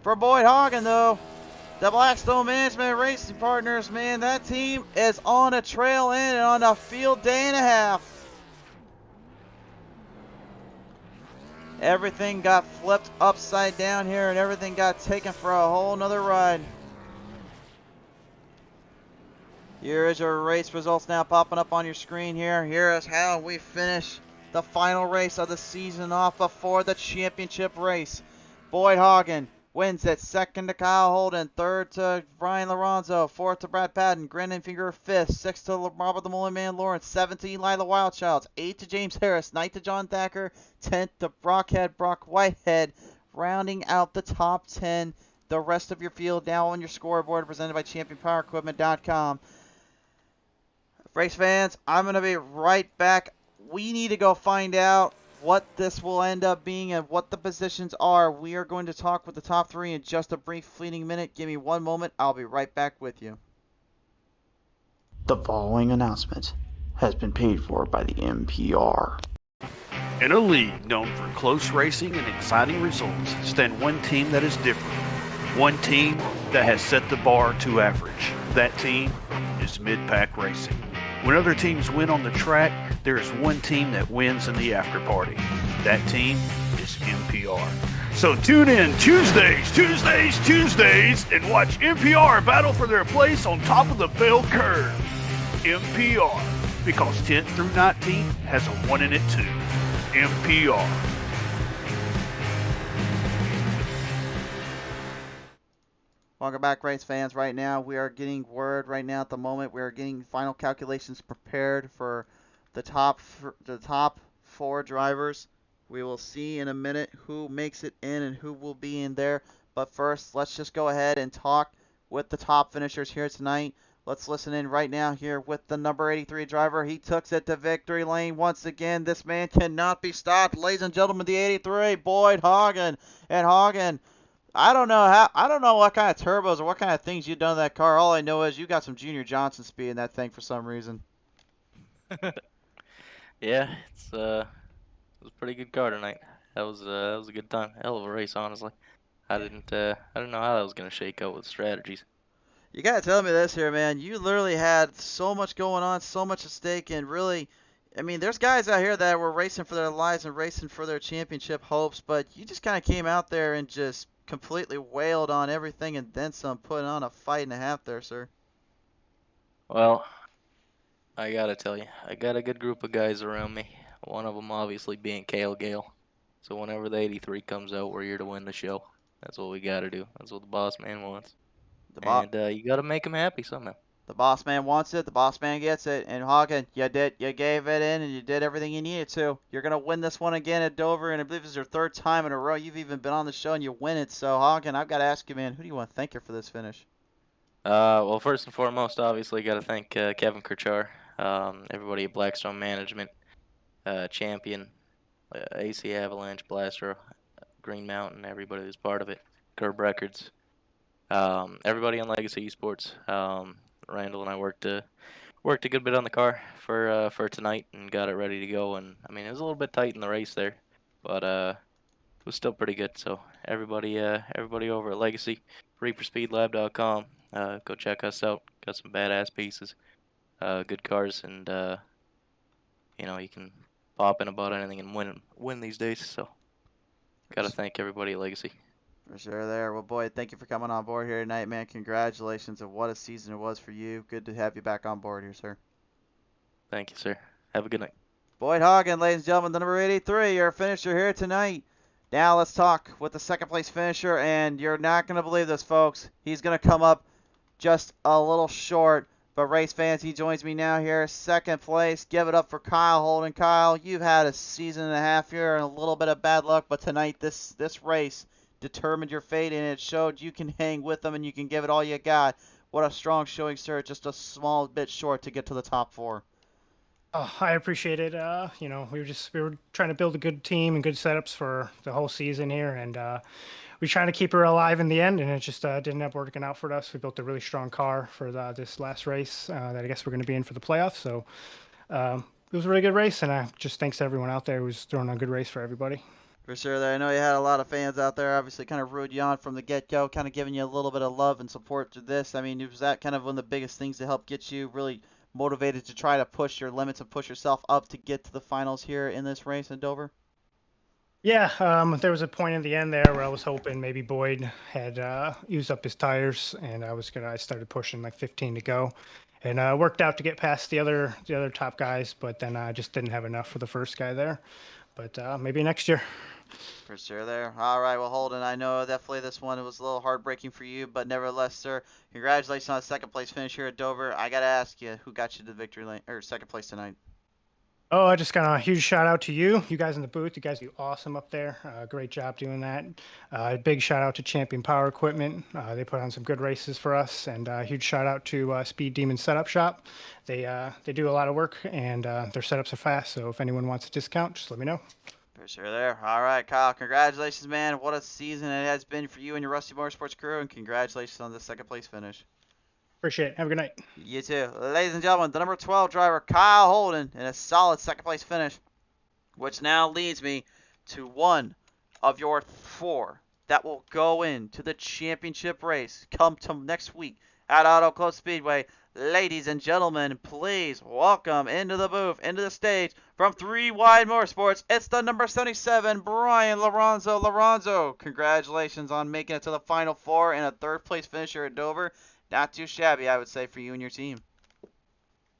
For Boyd Hagen, though, the Blackstone Management Racing Partners, man, that team is on a trail end and on a field day and a half. Everything got flipped upside down here and everything got taken for a whole nother ride. Here is your race results now popping up on your screen here. Here is how we finish the final race of the season off before the championship race. Boyd Hagen wins it. Second to Kyle Holden. Third to Brian Lorenzo. Fourth to Brad Patton. Brandon Finger fifth. Sixth to Robert the Mullen Man Lawrence. Seventh to Eli the Wildchild. Eighth to James Harris. Ninth to John Thacker. 10th to Brockhead Brock Whitehead. Rounding out the top 10. The rest of your field now on your scoreboard presented by ChampionPowerEquipment.com. Race fans, I'm going to be right back. We need to go find out what this will end up being and what the positions are. We are going to talk with the top three in just a brief fleeting minute. Give me one moment. I'll be right back with you. The following announcement has been paid for by the MPR. In a league known for close racing and exciting results, stand one team that is different. One team that has set the bar to average. That team is Mid-Pack Racing. When other teams win on the track, there is one team that wins in the after party. That team is MPR. So tune in Tuesdays, and watch MPR battle for their place on top of the bell curve. MPR, because 10th through 19th has a 1 in it too. MPR. Welcome back, race fans. Right now, we are getting word right now at the moment. We are getting final calculations prepared for the top 4 drivers. We will see in a minute who makes it in and who will be in there. But first, let's just go ahead and talk with the top finishers here tonight. Let's listen in right now here with the number 83 driver. He took it to victory lane once again. This man cannot be stopped. Ladies and gentlemen, the 83, Boyd Hagen. And Hagen, I don't know what kind of turbos or what kind of things you've done to that car. All I know is you got some Junior Johnson speed in that thing for some reason. Yeah, it was a pretty good car tonight. That was a good time. Hell of a race, honestly. I didn't know how that was gonna shake out with strategies. You gotta tell me this here, man. You literally had so much going on, so much at stake, and really, I mean, there's guys out here that were racing for their lives and racing for their championship hopes, but you just kind of came out there and just completely wailed on everything and then some, putting on a fight and a half there, sir. Well, I gotta tell you, I got a good group of guys around me. One of them obviously being Kale Gale. So whenever the 83 comes out, we're here to win the show. That's what we gotta do. That's what the boss man wants. And you gotta make him happy somehow. The boss man wants it, the boss man gets it, and Hagen, you gave it in, and you did everything you needed to. You're gonna win this one again at Dover, and I believe this is your 3rd time in a row. You've even been on the show and you win it. So Hagen, I've got to ask you, man, who do you want to thank here for this finish? Well, first and foremost, obviously, gotta thank Kevin Kirchar, everybody at Blackstone Management, Champion, AC Avalanche, Blaster, Green Mountain, everybody who's part of it, Curb Records, everybody on Legacy Esports. Randall and I worked a good bit on the car for tonight and got it ready to go. And I mean, it was a little bit tight in the race there, but was still pretty good. So everybody over at Legacy, ReaperSpeedLab.com, go check us out. Got some badass pieces, good cars, and you can pop in about anything and win these days. So gotta thank everybody at Legacy. For sure there. Well, Boyd, thank you for coming on board here tonight, man. Congratulations on what a season it was for you. Good to have you back on board here, sir. Thank you, sir. Have a good night. Boyd Hagen, ladies and gentlemen, the number 83, your finisher here tonight. Now let's talk with the second place finisher, and you're not going to believe this, folks. He's going to come up just a little short, but race fans, he joins me now here. Second place, give it up for Kyle Holden. Kyle, you've had a season and a half here and a little bit of bad luck, but tonight this race determined your fate, and it showed you can hang with them and you can give it all you got. What a strong showing, sir. Just a small bit short to get to the top 4. Oh, I appreciate it. We were trying to build a good team and good setups for the whole season here, and we trying to keep her alive in the end, and it just didn't end up working out for us. We built a really strong car for this last race that I guess we're going to be in for the playoffs. So it was a really good race, and just thanks to everyone out there who's throwing a good race for everybody. For sure there. I know you had a lot of fans out there, obviously kind of rooted you on from the get-go, kind of giving you a little bit of love and support to this. I mean, was that kind of one of the biggest things to help get you really motivated to try to push your limits and push yourself up to get to the finals here in this race in Dover? Yeah, there was a point in the end there where I was hoping maybe Boyd had used up his tires, and I started pushing like 15 to go, and worked out to get past the other top guys, but then I just didn't have enough for the first guy there. But maybe next year. For sure there. All right, well, Holden, I know definitely this one was a little heartbreaking for you, but nevertheless, sir, congratulations on a second place finish here at Dover. I got to ask you, who got you to the victory lane, or second place tonight? Oh, I just got a huge shout out to you guys in the booth. You guys do awesome up there. Great job doing that. Big shout out to Champion Power Equipment. They put on some good races for us, and huge shout out to Speed Demon Setup Shop. They do a lot of work, and their setups are fast. So if anyone wants a discount, just let me know. For sure there. All right, Kyle, congratulations, man. What a season it has been for you and your Rusty Motorsports crew, and congratulations on the second place finish. Appreciate it. Have a good night. You too. Ladies and gentlemen, the number 12 driver, Kyle Holden, in a solid second place finish, which now leads me to one of your 4 that will go into the championship race come to next week at Auto Club Speedway. Ladies and gentlemen, please welcome into the booth, into the stage, from 3 Wide Motorsports, it's the number 77, Brian Lorenzo. Lorenzo, congratulations on making it to the Final 4 and a third place finisher at Dover. Not too shabby, I would say, for you and your team.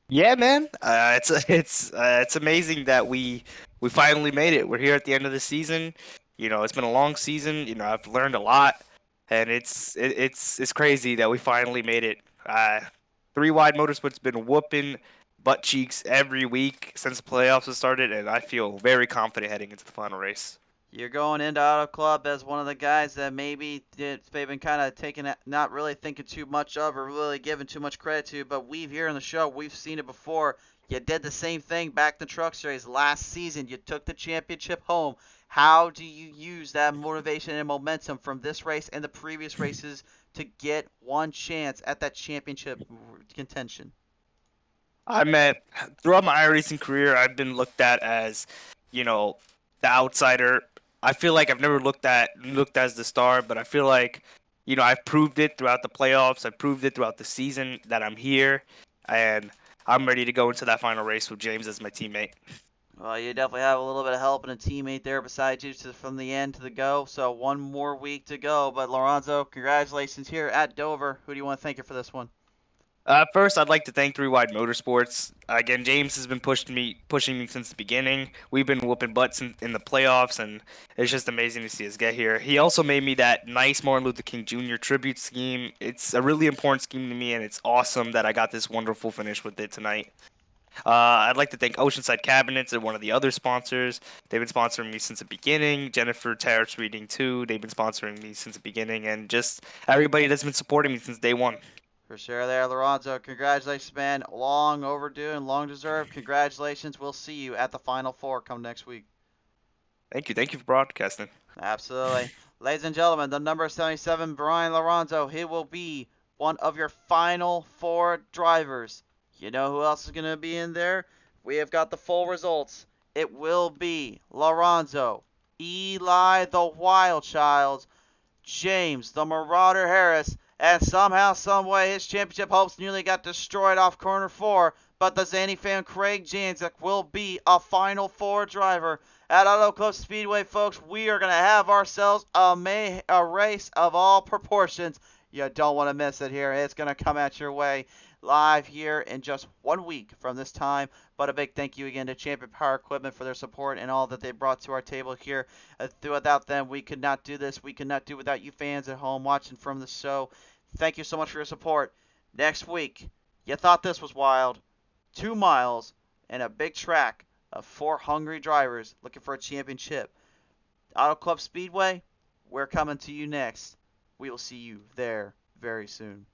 Yeah, man. It's amazing that we finally made it. We're here at the end of the season. It's been a long season. I've learned a lot, and it's crazy that we finally made it. 3 Wide Motorsports been whooping butt cheeks every week since the playoffs have started, and I feel very confident heading into the final race. You're going into Auto Club as one of the guys that maybe they've been kind of taking, not really thinking too much of or really giving too much credit to, but we've here on the show, we've seen it before. You did the same thing back in the Truck Series last season. You took the championship home. How do you use that motivation and momentum from this race and the previous races to get one chance at that championship contention? Throughout my iRacing career, I've been looked at as, the outsider. I feel like I've never looked as the star, but I feel like, I've proved it throughout the playoffs. I've proved it throughout the season that I'm here, and I'm ready to go into that final race with James as my teammate. Well, you definitely have a little bit of help and a teammate there beside you from the end to the go. So one more week to go. But Lorenzo, congratulations here at Dover. Who do you want to thank you for this one? First, I'd like to thank 3 Wide Motorsports. Again, James has been pushing me since the beginning. We've been whooping butts in the playoffs, and it's just amazing to see us get here. He also made me that nice Martin Luther King Jr. tribute scheme. It's a really important scheme to me, and it's awesome that I got this wonderful finish with it tonight. I'd like to thank Oceanside Cabinets and one of the other sponsors. They've been sponsoring me since the beginning. Jennifer Tariff's Reading too. They've been sponsoring me since the beginning, and just everybody that's been supporting me since day one. For sure there, Lorenzo. Congratulations, man. Long overdue and long deserved. Congratulations. We'll see you at the Final 4 come next week. Thank you. Thank you for broadcasting. Absolutely. Ladies and gentlemen, the number 77, Brian Lorenzo, he will be one of your Final 4 drivers. You know who else is going to be in there? We have got the full results. It will be Lorenzo, Eli the Wild Child, James the Marauder Harris, and somehow, someway, his championship hopes nearly got destroyed off corner 4, but the Zany fan Craig Janczak will be a Final Four driver at Auto Club Speedway, folks. We are going to have ourselves a race of all proportions. You don't want to miss it here. It's going to come at your way live here in just 1 week from this time. But a big thank you again to Champion Power Equipment for their support and all that they brought to our table here. Without them, we could not do this. We could not do without you fans at home watching from the show. Thank you so much for your support. Next week, you thought this was wild. 2 miles and a big track of 4 hungry drivers looking for a championship. Auto Club Speedway, we're coming to you next. We will see you there very soon.